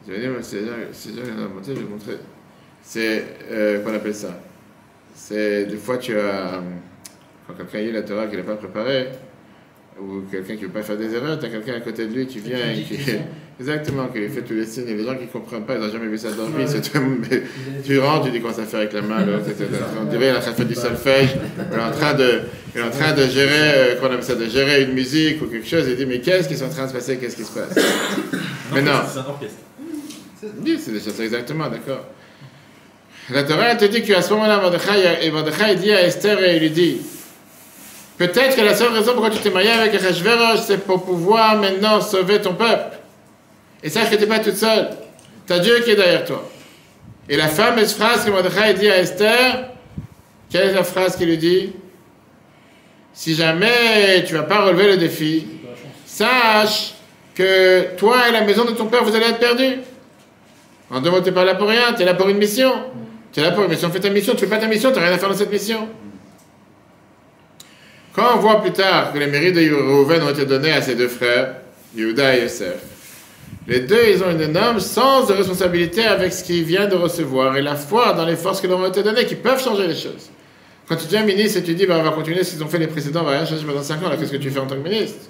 C'est je vais vous montrer. C'est, qu'on appelle ça? C'est, des fois, tu as, quand quelqu'un lit la Torah qu'il n'a pas préparé, ou quelqu'un qui ne veut pas faire des erreurs, tu as quelqu'un à côté de lui qui vient et qui... Exactement, qui lui fait tous les signes. Et les gens qui ne comprennent pas, ils n'ont jamais vu ça dans leur vie. Tu rentres, tu dis comment ça fait avec la main, on dirait qu'il est en train de faire du solfège, il est en train de gérer, qu'on appelle ça, de gérer une musique ou quelque chose, et il dit, mais qu'est-ce qui est en train de se passer, qu'est-ce qui se passe? Mais non. C'est un orchestre. Oui, c'est déjà ça, exactement, d'accord. La Torah te dit qu'à ce moment-là, Mordechai dit à Esther et il lui dit, peut-être que la seule raison pourquoi tu t'es marié avec Achashverosh, c'est pour pouvoir maintenant sauver ton peuple. Et sache que tu n'es pas toute seule. Tu as Dieu qui est derrière toi. Et la fameuse phrase que Mordechai dit à Esther, quelle est la phrase qu'il lui dit? Si jamais tu ne vas pas relever le défi, sache que toi et la maison de ton père, vous allez être perdus. En deux mots, tu n'es pas là pour rien, tu es là pour une mission. Tu es là pour une mission, fais ta mission, tu fais pas ta mission, tu n'as rien à faire dans cette mission. Quand on voit plus tard que les mérites de Reuven ont été donnés à ses deux frères, Yehuda et Yosef, les deux, ils ont une énorme sens de responsabilité avec ce qu'ils viennent de recevoir et la foi dans les forces qui leur ont été données, qui peuvent changer les choses. Quand tu deviens ministre et tu dis, on va continuer ce qu'ils ont fait les précédents, on va rien changer pendant 5 ans, là, qu'est-ce que tu fais en tant que ministre?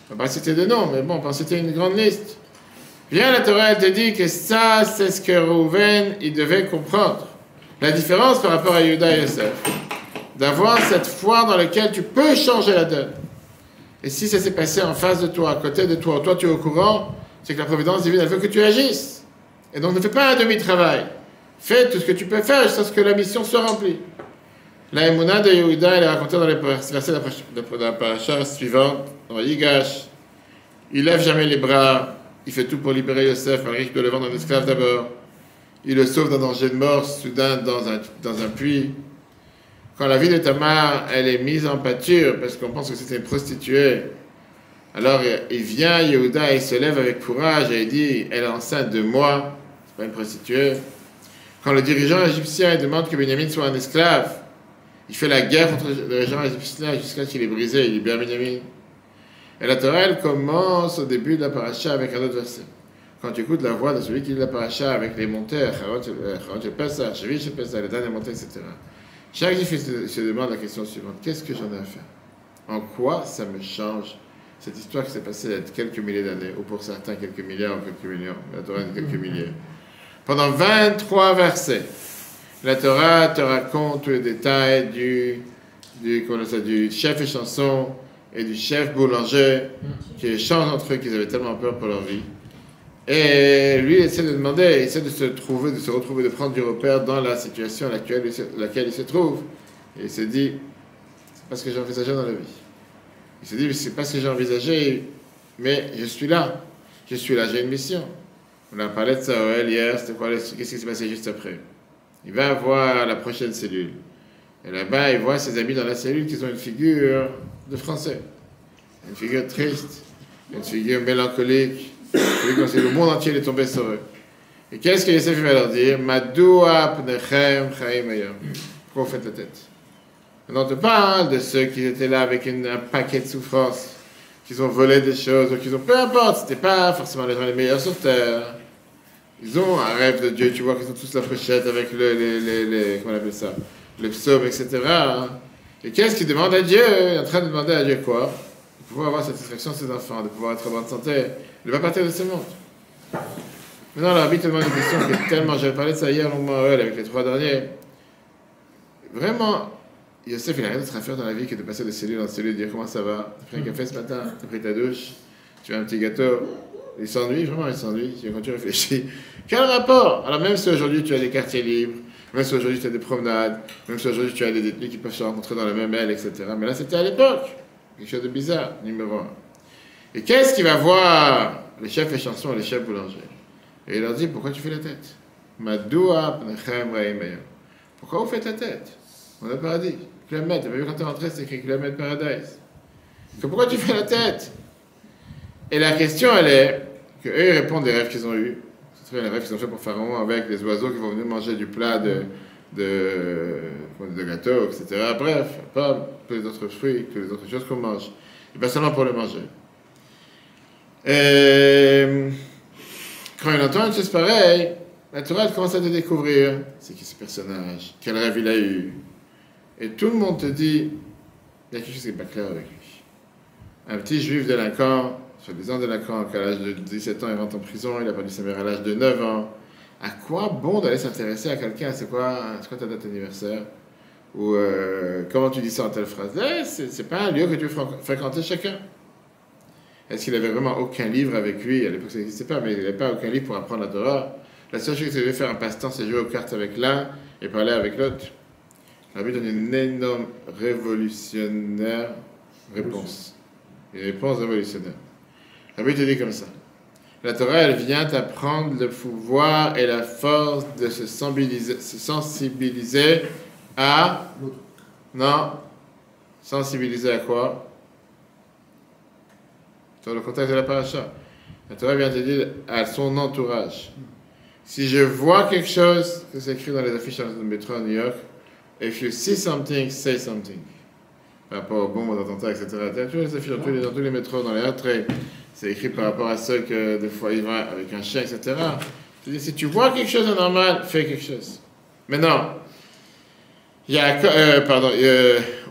On va pas citer de noms, mais bon, on peut en citer une grande liste. Bien, la Torah, elle te dit que ça, c'est ce que Reuven, il devait comprendre. La différence par rapport à Yehuda et Yosef, d'avoir cette foi dans laquelle tu peux changer la donne. Et si ça s'est passé en face de toi, à côté de toi, toi tu es au courant, c'est que la providence divine, elle veut que tu agisses. Et donc ne fais pas un demi-travail. Fais tout ce que tu peux faire jusqu'à ce que la mission soit remplie. La émouna de Yehuda, elle est racontée dans les versets de la paracha suivante, dans Yigash. Il lève jamais les bras, il fait tout pour libérer Yosef, malgré qu'il doit le vendre en esclave d'abord. Il le sauve d'un danger de mort soudain dans un puits. Quand la vie de Tamar, elle est mise en pâture, parce qu'on pense que c'était une prostituée, alors il vient, Yehuda, il se lève avec courage et il dit, elle est enceinte de moi, c'est pas une prostituée. Quand le dirigeant égyptien demande que Benjamin soit un esclave, il fait la guerre contre le dirigeant égyptien jusqu'à ce qu'il est brisé, il libère Benjamin. Et la Torah, elle commence au début de la paracha avec un autre verset. Quand tu écoutes la voix de celui qui lit la paracha avec les montées, Charot el Pesach, Shevich el Pesach, les dernières montées, etc. Chaque juif se demande la question suivante, qu'est-ce que j'en ai à faire? En quoi ça me change cette histoire qui s'est passée il y a quelques milliers d'années, ou pour certains quelques milliards ou quelques millions, la Torah dit quelques milliers. Pendant 23 versets, la Torah te raconte tous les détails du chef échanson et du chef boulanger qui échangent entre eux qu'ils avaient tellement peur pour leur vie. Et lui, il essaie de demander, il essaie de se retrouver, de prendre du repère dans la situation à laquelle il se trouve. Et il se dit, c'est pas ce que j'ai envisagé dans la vie. Il se dit, c'est pas ce que j'ai envisagé, mais je suis là. Je suis là, j'ai une mission. On a parlé de ça hier, c'était quoi, qu'est-ce qui s'est passé juste après? Il va voir la prochaine cellule. Et là-bas, il voit ses amis dans la cellule qui ont une figure de français. Une figure triste, une figure mélancolique. Le monde entier est tombé sur eux. Et qu'est-ce que Yosef va leur dire? Madoua pnechem chaim ayom. Pourquoi vous faites la tête? Maintenant, on te parle de ceux qui étaient là avec un paquet de souffrances, qui ont volé des choses, ou qui ont... Peu importe, c'était pas forcément les gens les meilleurs sur terre. Ils ont un rêve de Dieu, tu vois, qu'ils ont tous la pochette avec comment on appelle ça? Le psaume, etc. Et qu'est-ce qu'ils demandent à Dieu? Il est en train de demander à Dieu quoi? De pouvoir avoir satisfaction de ses enfants, de pouvoir être en bonne santé. Il va partir de ce monde. Maintenant, le rabbi te demande une question qui est tellement... J'avais parlé de ça hier longuement avec les 3 derniers. Vraiment, Yosef, il n'a rien d'autre à faire dans la vie que de passer de cellule en cellule, de dire comment ça va. Tu as pris un café ce matin, tu as pris ta douche, tu as un petit gâteau. Il s'ennuie, vraiment, il s'ennuie. Quand tu réfléchis, quel rapport? Alors, même si aujourd'hui tu as des quartiers libres, même si aujourd'hui tu as des promenades, même si aujourd'hui tu as des détenus qui peuvent se rencontrer dans la même aile, etc. Mais là, c'était à l'époque. Quelque chose de bizarre, numéro 1. Et qu'est-ce qu'il va voir les chefs échansons et les chefs boulangers? Et il leur dit, pourquoi tu fais la tête? Madoua pnechem chaim ayom. Pourquoi vous faites la tête? On a paradis. Kilomètre, tu as vu quand tu es rentré, c'est écrit kilomètre paradise. Pourquoi tu fais la tête? Et la question, elle est que eux, ils répondent des rêves qu'ils ont eus. C'est les rêves qu'ils ont fait pour Pharaon avec les oiseaux qui vont venir manger du plat de gâteaux, etc. Bref, pas tous les autres fruits, toutes les autres choses qu'on mange. Et pas seulement pour le manger. Et quand il entend une chose pareille, la Torah commence à te découvrir c'est qui ce personnage, quel rêve il a eu. Et tout le monde te dit il y a quelque chose qui n'est pas clair avec lui. Un petit juif délinquant, soi-disant délinquant, qu'à l'âge de 17 ans, il rentre en prison, il a perdu sa mère à l'âge de 9 ans. À quoi bon d'aller s'intéresser à quelqu'un? C'est quoi ta date d'anniversaire? Ou comment tu dis ça en telle phrase? C'est pas un lieu que tu veux fréquenter chacun. Est-ce qu'il avait vraiment aucun livre avec lui? À l'époque, ça n'existait pas, mais il n'avait pas aucun livre pour apprendre la Torah. La seule chose qu'il devait faire un passe-temps, c'est jouer aux cartes avec l'un et parler avec l'autre. Rabbi donne une énorme révolutionnaire réponse. Une réponse révolutionnaire. Rabbi te dit comme ça. La Torah, elle vient t'apprendre le pouvoir et la force de se sensibiliser à... Non. Sensibiliser à quoi? Sur le contexte de la paracha. La Torah vient te dire à son entourage. Si je vois quelque chose, que c'est écrit dans les affiches de métro à New York, if you see something, say something. Par rapport aux bombes, aux attentats, etc. Tu vois les affiches dans tous les métros, dans les attraits. C'est écrit par rapport à ceux que des fois ils vont avec un chien, etc. Je dis, si tu vois quelque chose de normal, fais quelque chose. Maintenant, il y a,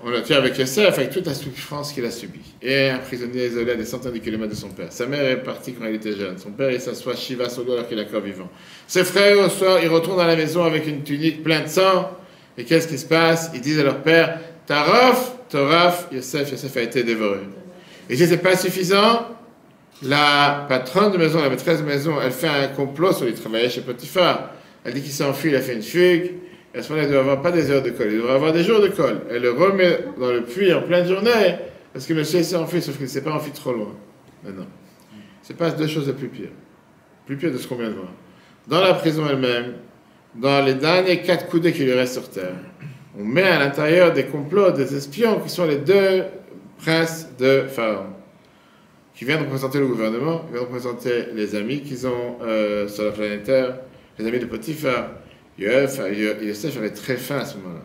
on a tué avec Yosef, avec toute la souffrance qu'il a subie. Et un prisonnier isolé à des centaines de kilomètres de son père. Sa mère est partie quand il était jeune. Son père, il s'assoit Shiva Sogo alors qu'il est encore vivant. Ses frères, au soir, ils retournent à la maison avec une tunique pleine de sang. Et qu'est-ce qui se passe? Ils disent à leur père, Toraf, Yosef a été dévoré. Et si ce n'est pas suffisant, la patronne de maison, la maîtresse de maison, elle fait un complot sur lui travailler chez Potiphar. Elle dit qu'il s'enfuit, il a fait une fugue. Et à ce moment-là, il ne doit avoir pas des heures de colle, il devrait avoir des jours de colle. Elle le remet dans le puits en pleine journée, parce que monsieur s'est enfui, sauf qu'il ne s'est pas enfui trop loin. Maintenant, il se passe deux choses de plus pire de ce qu'on vient de voir. Dans la prison elle-même, dans les derniers 4 coudées qui lui restent sur terre, on met à l'intérieur des complots, des espions qui sont les 2 princes de Pharaon, qui viennent représenter le gouvernement, qui viennent représenter les amis qu'ils ont sur la planète Terre, les amis de Potiphar. Yosef avait très faim à ce moment-là.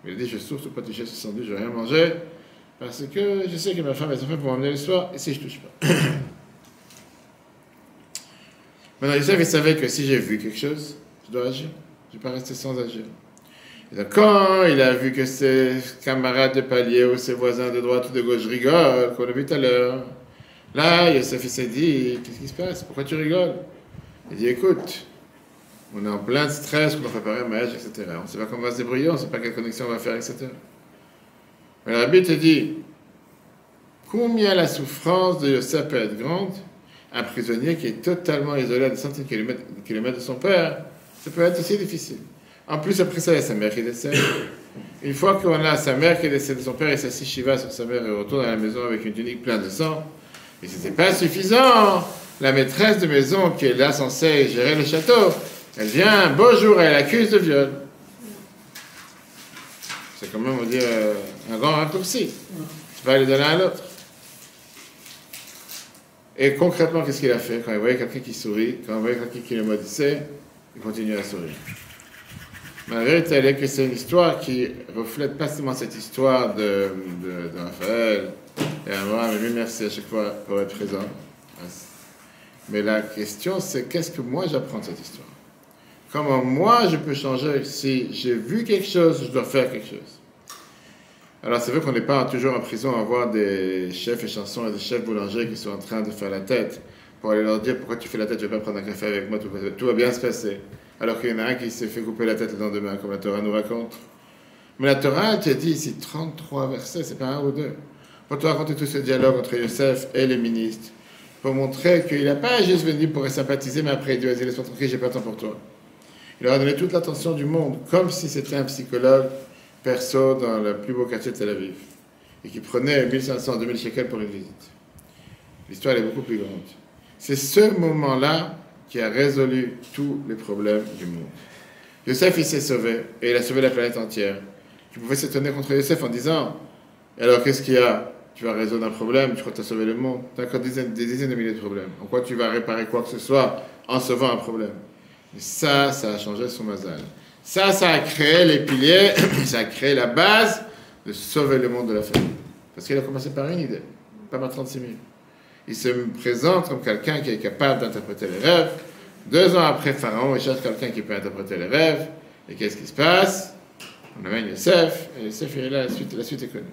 Il a dit, je souffre pas toucher ce sandwich, je n'ai rien mangé, parce que je sais que ma femme et mes enfants vont m'emmener le soir, et si je ne touche pas. Maintenant, Yosef, il savait que si j'ai vu quelque chose, je dois agir. Je ne vais pas rester sans agir. Et donc, quand il a vu que ses camarades de palier ou ses voisins de droite ou de gauche rigolent, qu'on l'a vu tout à l'heure, là, Yosef, il s'est dit, qu'est-ce qui se passe? Pourquoi tu rigoles? Il dit, écoute, on est en plein de stress, on doit préparer un mariage, etc. On ne sait pas comment on va se débrouiller, on ne sait pas quelle connexion on va faire, etc. Mais la Bible te dit, combien la souffrance de Yosef peut être grande, un prisonnier qui est totalement isolé à des centaines de kilomètres de son père, ça peut être aussi difficile. En plus, après ça, il y a sa mère qui décède. Une fois qu'on a sa mère qui décède, son père, il s'assit Shiva sur sa mère et retourne à la maison avec une tunique pleine de sang. Et ce n'était pas suffisant. La maîtresse de maison qui est là censée gérer le château, elle vient un beau jour et elle accuse de viol. C'est quand même, on va dire, un grand raccourci. Tu vas aller de l'un à l'autre. Et concrètement, qu'est-ce qu'il a fait? Quand il voyait quelqu'un qui sourit, quand il voyait quelqu'un qui le maudissait, il continuait à sourire. Mais la vérité, elle est que c'est une histoire qui reflète pas seulement cette histoire de Raphaël et Abraham, et lui merci à chaque fois pour être présent. Mais la question, c'est qu'est-ce que moi j'apprends de cette histoire? Comment moi je peux changer? Si j'ai vu quelque chose, je dois faire quelque chose. Alors c'est vrai qu'on n'est pas toujours en prison à voir des chefs et chansons et des chefs boulangers qui sont en train de faire la tête pour aller leur dire pourquoi tu fais la tête, je ne vais pas prendre un café avec moi, tout va bien se passer. Alors qu'il y en a un qui s'est fait couper la tête le lendemain, comme la Torah nous raconte. Mais la Torah, elle te dit ici 33 versets, c'est pas un ou deux, pour te raconter tout ce dialogue entre Yosef et les ministres, pour montrer qu'il n'a pas juste venu pour sympathiser, mais après il dit vas-y, laisse-moi tranquille, j'ai pas le temps pour toi. Il leur a donné toute l'attention du monde, comme si c'était un psychologue perso dans le plus beau quartier de Tel Aviv, et qui prenait 1500, 2000 shekels pour une visite. L'histoire est beaucoup plus grande. C'est ce moment-là qui a résolu tous les problèmes du monde. Yosef, il s'est sauvé, et il a sauvé la planète entière. Tu pouvais s'étonner contre Yosef en disant, alors qu'est-ce qu'il y a? Tu vas résoudre un problème, tu crois que tu as sauvé le monde. Tu as encore des dizaines de milliers de problèmes. En quoi tu vas réparer quoi que ce soit en sauvant un problème? Et ça a changé son mazal. Ça a créé les piliers, ça a créé la base de sauver le monde de la famille. Parce qu'il a commencé par une idée, pas par 36 000. Il se présente comme quelqu'un qui est capable d'interpréter les rêves. 2 ans après Pharaon, il cherche quelqu'un qui peut interpréter les rêves. Et qu'est-ce qui se passe? On amène Yosef, et Yosef est là, la suite est connue.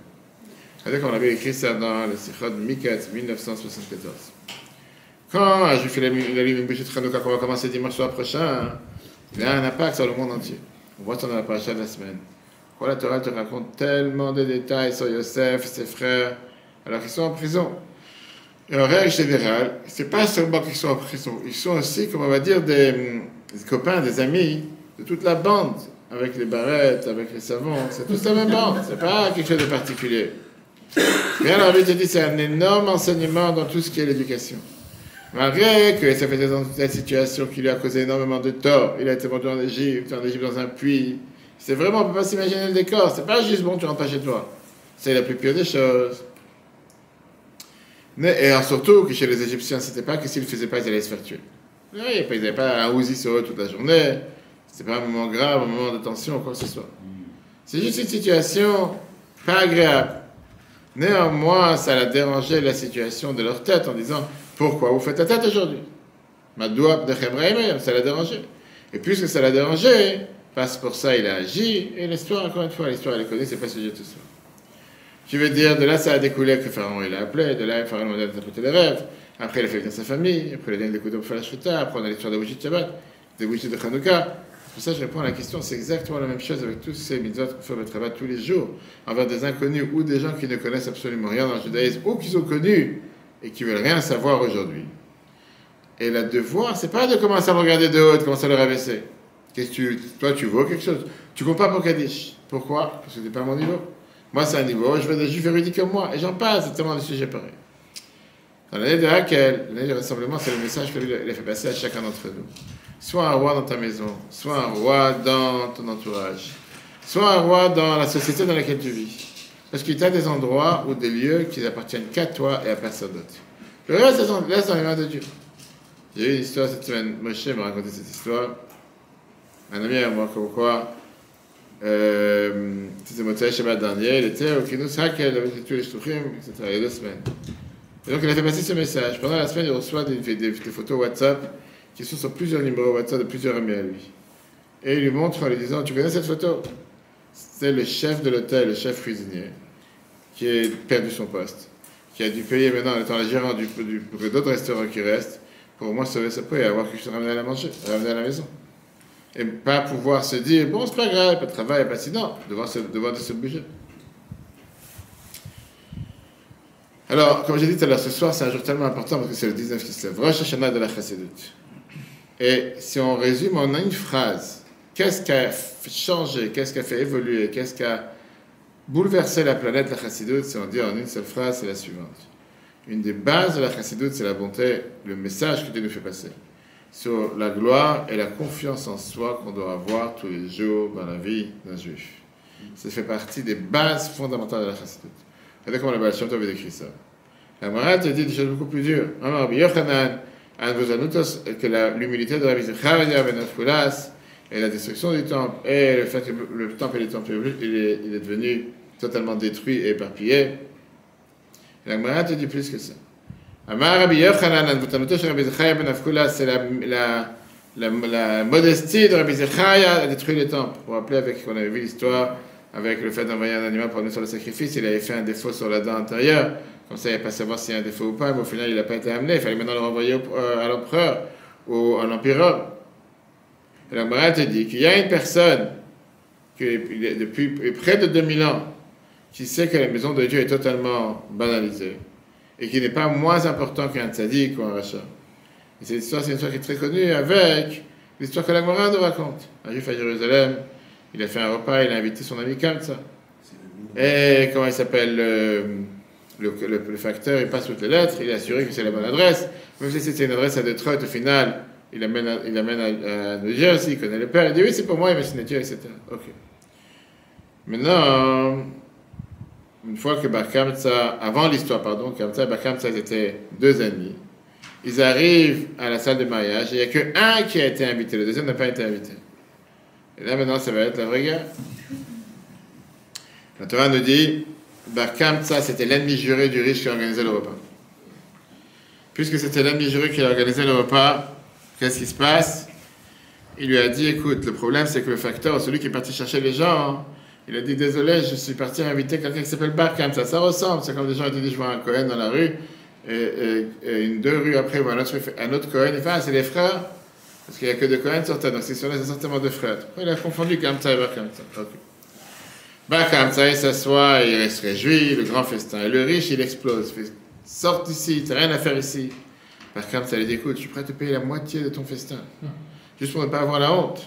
C'est-à-dire qu'on avait écrit ça dans le Sichot Miketz 1974. Quand un juif il a lu une bougie de Hanouka qu'on va commencer dimanche soir prochain, il a un impact sur le monde entier. On voit ça dans la paracha de la semaine. Pourquoi la Torah te raconte tellement de détails sur Yosef, ses frères, alors qu'ils sont en prison? Et en règle générale, c'est pas seulement qu'ils sont en prison, ils sont aussi, comme on va dire, des copains, des amis de toute la bande, avec les barrettes, avec les savons, c'est tous la même bande, c'est pas quelque chose de particulier. Mais alors, lui te dit, c'est un énorme enseignement dans tout ce qui est l'éducation. Malgré que ça fait dans cette situation qui lui a causé énormément de tort, il a été vendu en Égypte dans un puits. C'est vraiment, on ne peut pas s'imaginer le décor, c'est pas juste bon, tu rentres pas chez toi. C'est la plus pire des choses. Et surtout que chez les Égyptiens, c'était pas que s'ils ne le faisaient pas, ils allaient se faire tuer. Oui, ils n'avaient pas un Uzi sur eux toute la journée. C'est pas un moment grave, un moment de tension ou quoi que ce soit. C'est juste une situation pas agréable. Néanmoins, ça a dérangé la situation de leur tête en disant pourquoi vous faites la tête aujourd'hui? Madoua de ça l'a dérangé. Et puisque ça l'a dérangé, parce pour ça il a agi, et l'histoire, encore une fois, l'histoire elle est connue, c'est pas sujet de tout ça. Je veux dire, de là ça a découlé que Pharaon il a appelé, de là Pharaon a interprété les rêves, après il a fait venir sa famille, après il a donné des couteaux pour faire la shrita, après on a l'histoire des bougies de Shabbat, des bougies de Hanouka. Pour ça je réponds à la question, c'est exactement la même chose avec tous ces mitzvot qu'on fait au travail tous les jours, envers des inconnus ou des gens qui ne connaissent absolument rien dans le judaïsme, ou qui sont connus et qui veulent rien savoir aujourd'hui. Et le devoir, c'est pas de commencer à me regarder de haut, de commencer à le rabaisser. Toi, tu vaux quelque chose. Tu comptes pas pour Kaddish. Pourquoi? Parce que c'est pas mon niveau. Moi, c'est un niveau, je veux des juifs érudits comme moi. Et j'en passe, c'est tellement de sujets pareils. Dans l'année de Hakel, l'année du rassemblement, c'est le message qu'il a fait passer à chacun d'entre nous. Sois un roi dans ta maison, sois un roi dans ton entourage, sois un roi dans la société dans laquelle tu vis. Parce qu'il y a des endroits ou des lieux qui n'appartiennent qu'à toi et à personne d'autre. Le reste, laisse dans les mains de Dieu. J'ai eu une histoire cette semaine, Moshe m'a raconté cette histoire. Un ami à moi, comme quoi, c'était Motsai Shabbat dernier, il était au Kinus Hakel avec tous les shtuchim, etc. Il y a 2 semaines. Et donc il a fait passer ce message. Pendant la semaine, il reçoit des photos WhatsApp qui sont sur plusieurs numéros WhatsApp de plusieurs amis à lui. Et il lui montre en lui disant, tu connais cette photo? C'est le chef de l'hôtel, le chef cuisinier, qui a perdu son poste, qui a dû payer maintenant en étant le gérant d'autres restaurants qui restent, pour au moins sauver sa peau et avoir quelque chose à ramener à la manger, à ramener à la maison. Et pas pouvoir se dire, bon, c'est pas grave, pas de travail, pas de sinon, devoir de se bouger. Alors, comme j'ai dit tout à l'heure, ce soir, c'est un jour tellement important parce que c'est le 19 qui se lève, Rosh Hashanah de la Chassidut. Et si on résume en une phrase, qu'est-ce qui a changé, qu'est-ce qui a fait évoluer, qu'est-ce qui a bouleversé la planète, la Chassidut, si on dit en une seule phrase, c'est la suivante. Une des bases de la Chassidut, c'est la bonté, le message que Dieu nous fait passer sur la gloire et la confiance en soi qu'on doit avoir tous les jours dans la vie d'un juif. Ça fait partie des bases fondamentales de la Chassidut. Regardez comment la Baal Shem Tov décrit ça. La Gemara te dit des choses beaucoup plus dures. Rabbi Yochanan, que l'humilité de Rabbi Zecharia ben Afkulas et la destruction du temple et le fait que le temple et le temple il est devenu totalement détruit et éparpillé. La Gemara te dit plus que ça. Amar Rabbi Yochanan, Rabbi Zecharia ben Afkulas, c'est la modestie de Rabbi Zecharia a détruit les temples. Vous vous rappelez avec qu'on avait vu l'histoire avec le fait d'envoyer un animal pour venir sur le sacrifice, il avait fait un défaut sur la dent antérieure. Comme ça, il n'y a pas à savoir s'il y a un défaut ou pas, mais au final, il n'a pas été amené. Il fallait maintenant le renvoyer à l'empereur ou à l'empereur. Et la Gemara te dit qu'il y a une personne qui, depuis près de 2000 ans, qui sait que la maison de Dieu est totalement banalisée et qui n'est pas moins important qu'un tzaddik ou un rachat. Et cette histoire, c'est une histoire qui est très connue avec l'histoire que la Gemara nous raconte. Un juif à Jérusalem, il a fait un repas, il a invité son ami Kamsa. Et comment il s'appelle le facteur, il passe toutes les lettres, il est assuré que c'est la bonne adresse. Même si c'est une adresse à Detroit, au final, il amène à New Jersey, il connaît le père, il dit oui, c'est pour moi, il met signature, etc. Ok. Maintenant, une fois que Bar Kamsa, avant l'histoire, pardon, Kamsa et Bar Kamsa étaient 2 ennemis, ils arrivent à la salle de mariage, et il n'y a qu'un qui a été invité, le deuxième n'a pas été invité. Et là, maintenant, ça va être la vraie guerre. La Torah nous dit, Bar Kamsa, c'était l'ennemi juré du riche qui a organisé le repas. Puisque c'était l'ennemi juré qui a organisé le repas, qu'est-ce qui se passe? Il lui a dit, écoute, le problème, c'est que le facteur, celui qui est parti chercher les gens, il a dit, désolé, je suis parti inviter quelqu'un qui s'appelle Bar Kamsa. Ça ressemble, c'est comme des gens qui disent, je vois un Cohen dans la rue, et 2 rues après, il voit un autre Cohen, il fait, ah, c'est les frères? Parce qu'il n'y a que 2 Cohen sur terre, donc c'est certainement 2 frères. Il a confondu Kamsa et Bar Kamsa. Okay. Bar Kamsa, il s'assoit, il se réjouit, le grand festin. Et le riche, il explose. Il fait, sors d'ici, tu n'as rien à faire ici. Bar Kamsa, il dit, écoute, je suis prêt à te payer la moitié de ton festin. Juste pour ne pas avoir la honte.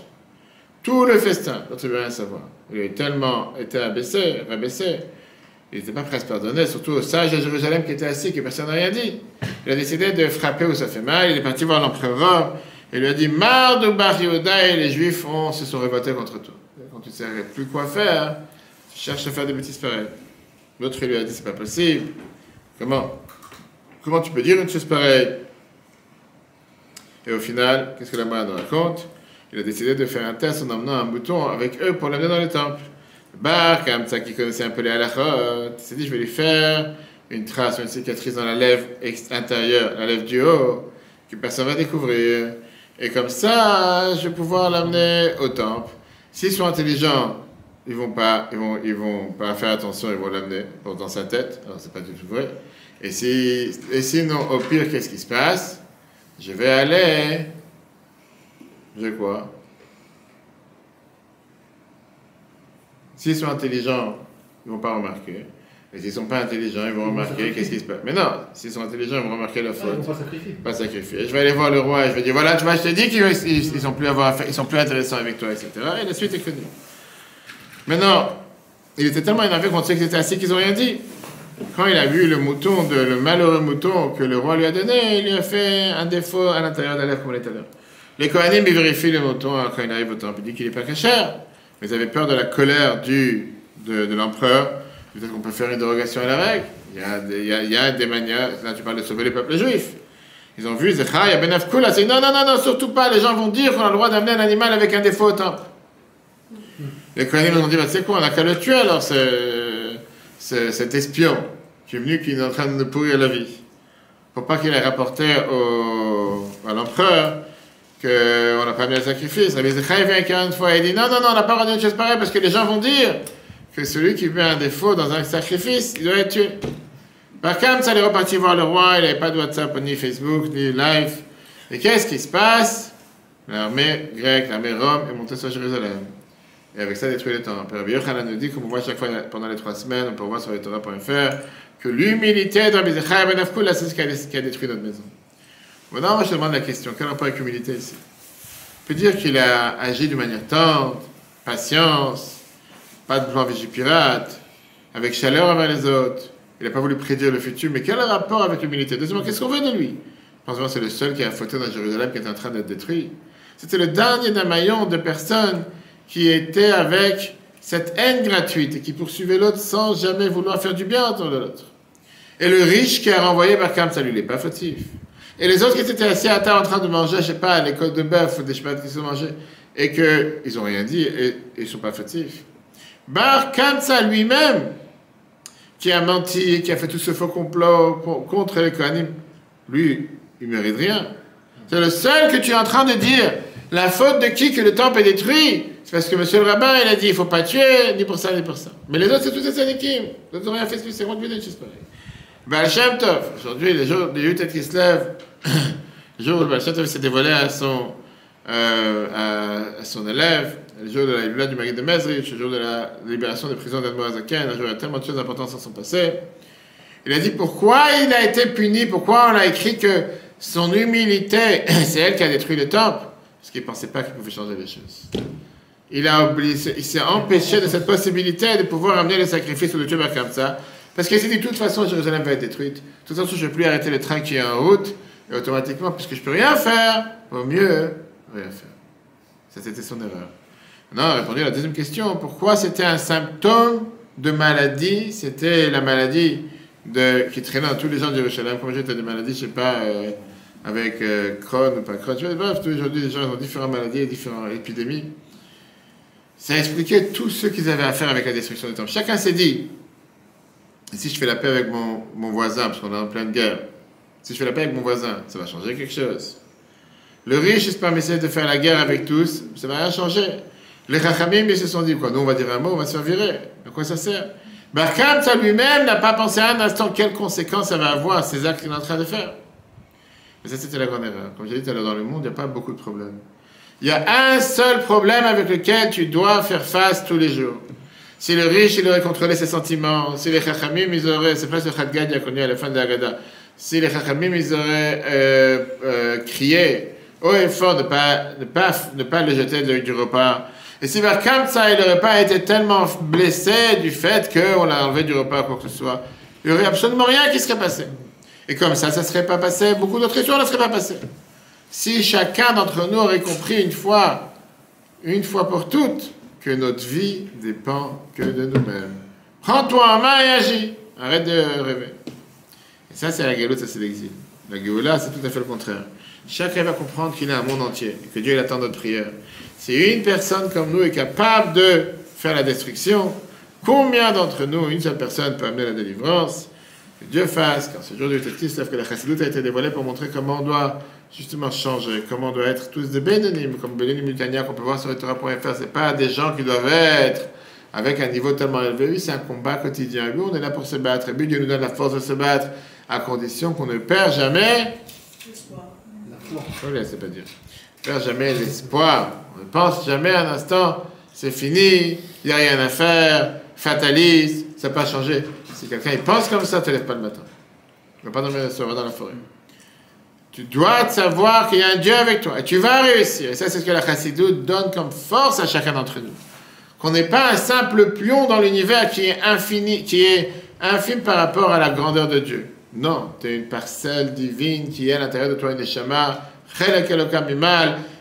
Tout le festin, quand tu veux rien savoir. Il a tellement été rabaissé, il n'était pas prêt à se pardonner, surtout au sage de Jérusalem qui était assis, que personne n'a rien dit. Il a décidé de frapper où ça fait mal, il est parti voir l'empereur. Il lui a dit, marre de Bar Yehuda, et les Juifs se sont révoltés contre toi. Quand tu ne sais plus quoi faire, tu cherches à faire des bêtises pareilles. L'autre, il lui a dit, c'est pas possible. Comment tu peux dire une chose pareille? Et au final, qu'est-ce que la Gemara nous raconte? Il a décidé de faire un test en emmenant un mouton avec eux pour l'amener dans le temple. Bar, comme ça, qui connaissait un peu les halachot, il s'est dit, je vais lui faire une trace, une cicatrice dans la lèvre intérieure, la lèvre du haut, que personne ne va découvrir. Et comme ça, je vais pouvoir l'amener au temple. S'ils sont intelligents, ils vont pas faire attention, ils vont l'amener dans sa tête. Alors, c'est pas du tout vrai. Et sinon, au pire, qu'est-ce qui se passe? Je vais aller... Je quoi? S'ils sont intelligents, ils ne vont pas remarquer. Et s'ils ne sont pas intelligents, ils vont remarquer qu'est-ce qui se passe. Mais non, s'ils sont intelligents, ils vont remarquer la faute. Ils vont pas sacrifier. Pas sacrifier. Je vais aller voir le roi et je vais dire, voilà, tu vois, je t'ai dit qu'ils sont plus ils sont plus intéressants avec toi, etc. Et la suite est connue. Maintenant, il était tellement énervé contre ceux qui étaient assis qu'ils n'ont rien dit. Quand il a vu le mouton, le malheureux mouton que le roi lui a donné, il lui a fait un défaut à l'intérieur de la lèvre comme on l'est tout à l'heure. Les Kohanim, ils vérifient le mouton quand il arrive au temple. Il dit qu'il n'est pas cachère. Mais ils avaient peur de la colère de l'empereur. Peut-être qu'on peut faire une dérogation à la règle. Il y a des manières. Là, tu parles de sauver les peuples juifs. Ils ont vu Zechariah ben Afkula. C'est non, surtout pas. Les gens vont dire qu'on a le droit d'amener un animal avec un défaut au temple. Les Kohanim ont dit, bah, tu sais quoi, on n'a qu'à le tuer alors, cet espion qui est venu, qui est en train de nous pourrir la vie. Pour pas qu'il ait rapporté à l'empereur qu'on n'a pas mis le sacrifice. Rabbi Zechariah vient une fois et dit, non, on n'a pas rendu une chose pareille parce que les gens vont dire que celui qui met un défaut dans un sacrifice, il doit être tué. Par contre, ça, il est reparti voir le roi, il n'avait pas de WhatsApp, ni Facebook, ni live. Et qu'est-ce qui se passe? L'armée grecque, l'armée Rome est montée sur Jérusalem. Et avec ça, détruit le temple. Rabbi Yochanan nous dit, comme on voit chaque fois pendant les 3 semaines, on peut voir sur les Torah.fr, que l'humilité de Rabbi Zechariah ben Afkula, c'est ce qui a détruit notre maison. Maintenant, moi, je demande la question, quel rapport avec l'humilité ici? On peut dire qu'il a agi de manière tendre, patience, pas de plan vigipirate, avec chaleur envers les autres. Il n'a pas voulu prédire le futur, mais quel rapport avec l'humilité? Deuxièmement, qu'est-ce qu'on veut de lui? Je pense que c'est le seul qui a fauteuil dans Jérusalem qui est en train d'être détruit. C'était le dernier d'un maillon de personnes qui étaient avec cette haine gratuite et qui poursuivaient l'autre sans jamais vouloir faire du bien autour de l'autre. Et le riche qui a renvoyé Barkham, ça lui n'est pas fautif. Et les autres qui étaient assis à table en train de manger, je sais pas, les côtes de bœuf ou des chemates qui se sont mangés, et qu'ils n'ont rien dit, et ils ne sont pas fautifs. Bar Kamsa lui-même, qui a menti, qui a fait tout ce faux complot contre les Kohanim, lui, il ne mérite rien. C'est le seul que tu es en train de dire, la faute de qui que le temple est détruit, c'est parce que monsieur le rabbin, il a dit, il ne faut pas tuer, ni pour ça, ni pour ça. Mais les autres, c'est tous des sadikim. Les autres n'ont rien fait spécialement de bien, des choses pareilles. Baal Shem Tov, aujourd'hui, les jours des peut-être qui se lèvent, le jour où le Baal Shem Tov s'est dévoilé à son élève, le jour de la libération du Maguid de Mezrich, le jour de la libération des prisons d'Admorazaken, un jour où il y a tellement de choses importantes dans son passé. Il a dit pourquoi il a été puni, pourquoi on a écrit que son humilité, c'est elle qui a détruit le temple, parce qu'il ne pensait pas qu'il pouvait changer les choses. Il s'est empêché de cette possibilité de pouvoir amener les sacrifices ou de tuer comme ça. Parce qu'il s'est dit, de toute façon, Jérusalem va être détruite. De toute façon, je ne vais plus arrêter le train qui est en route. Et automatiquement, puisque je ne peux rien faire, au mieux, rien faire. Ça, c'était son erreur. Non, on a répondu à la deuxième question. Pourquoi c'était un symptôme de maladie? C'était la maladie qui traînait dans tous les gens de Jérusalem. Comme j'étais des maladies, je ne sais pas, avec Crohn ou pas Crohn. Bref, aujourd'hui, les gens ont différentes maladies, différentes épidémies. Ça expliquait tout ce qu'ils avaient à faire avec la destruction du temple. Chacun s'est dit, si je fais la paix avec mon voisin, parce qu'on est en pleine guerre, si je fais la paix avec mon voisin, ça va changer quelque chose. Le riche, il se permettait de faire la guerre avec tous, ça ne va rien changer. Les Chachamim, ils se sont dit, quoi, nous on va dire un mot, on va se faire virer. À quoi ça sert? Barkham, ça lui-même n'a pas pensé à un instant quelles conséquences ça va avoir à ces actes qu'il est en train de faire. Mais ça, c'était la grande erreur. Comme j'ai dit tout à l'heure, dans le monde, il n'y a pas beaucoup de problèmes. Il y a un seul problème avec lequel tu dois faire face tous les jours. Si le riche, il aurait contrôlé ses sentiments, si les Chachamim, ils auraient, c'est presque le Khadgad, il a connu à la fin de la Haggadah, si les Chachamim, ils auraient crié haut et fort de ne pas le jeter du repas, et si Barkham, ça, il n'aurait pas été tellement blessé du fait qu'on l'a enlevé du repas, quoi que ce soit, il n'y aurait absolument rien qui serait passé. Et comme ça ne serait pas passé, beaucoup d'autres histoires ne seraient pas passées. Si chacun d'entre nous aurait compris une fois pour toutes, que notre vie dépend que de nous-mêmes. Prends-toi en main et agis. Arrête de rêver. Et ça, c'est la galoute, ça, c'est l'exil. La Géoula, c'est tout à fait le contraire. Chacun va comprendre qu'il a un monde entier, et que Dieu il attend notre prière. Si une personne comme nous est capable de faire la destruction, combien d'entre nous, une seule personne peut amener la délivrance? Que Dieu fasse, car ce jour du Tétis, que la chassidoute a été dévoilée pour montrer comment on doit justement changer, comment on doit être tous des bénénimes, comme Bénénim Mutania qu'on peut voir sur le Torah.fr. C'est pas des gens qui doivent être avec un niveau tellement élevé. Oui, c'est un combat quotidien. Lui, on est là pour se battre. Et puis Dieu nous donne la force de se battre, à condition qu'on ne perd jamais l'espoir. C'est pas dire. On ne perd jamais l'espoir. On ne pense jamais un instant, c'est fini, il n'y a rien à faire, fataliste, ça n'a pas changé. Si quelqu'un il pense comme ça, ne te lève pas le matin. Tu ne vas pas dormir le soir, va dans la forêt. Tu dois savoir qu'il y a un Dieu avec toi et tu vas réussir. Et ça, c'est ce que la chassidoute donne comme force à chacun d'entre nous. Qu'on n'est pas un simple pion dans l'univers qui est infini, qui est infime par rapport à la grandeur de Dieu. Non, tu es une parcelle divine qui est à l'intérieur de toi, une neshama,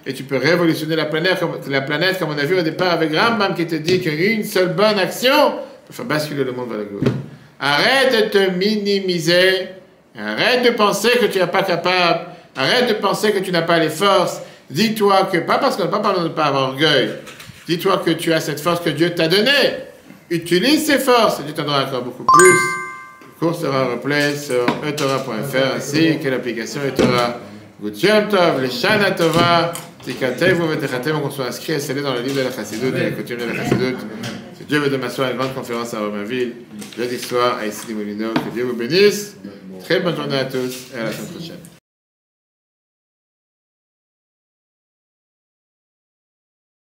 et tu peux révolutionner la planète, comme on a vu au départ avec Rambam qui te dit qu'une seule bonne action peut faire basculer le monde vers la gloire. Arrête de te minimiser, arrête de penser que tu n'es pas capable, arrête de penser que tu n'as pas les forces. Dis-toi que, pas parce qu'on ne parle de ne pas avoir orgueil, dis-toi que tu as cette force que Dieu t'a donnée. Utilise ces forces et tu t'en donneras encore beaucoup plus. Le cours sera replay sur etora.fr ainsi que l'application etora. Good Yom Tov, les Shana Tova, Tikatev, Vetechatem, qu'on soit inscrit et scellé dans le livre de la Chassidoute, de la coutume de la Chassidoute. Si Dieu veut de m'asseoir à une grande conférence à Romainville, jeudi soir à Issy-les-Moulineaux, que Dieu vous bénisse. Très bonne journée à tous et à la semaine prochaine.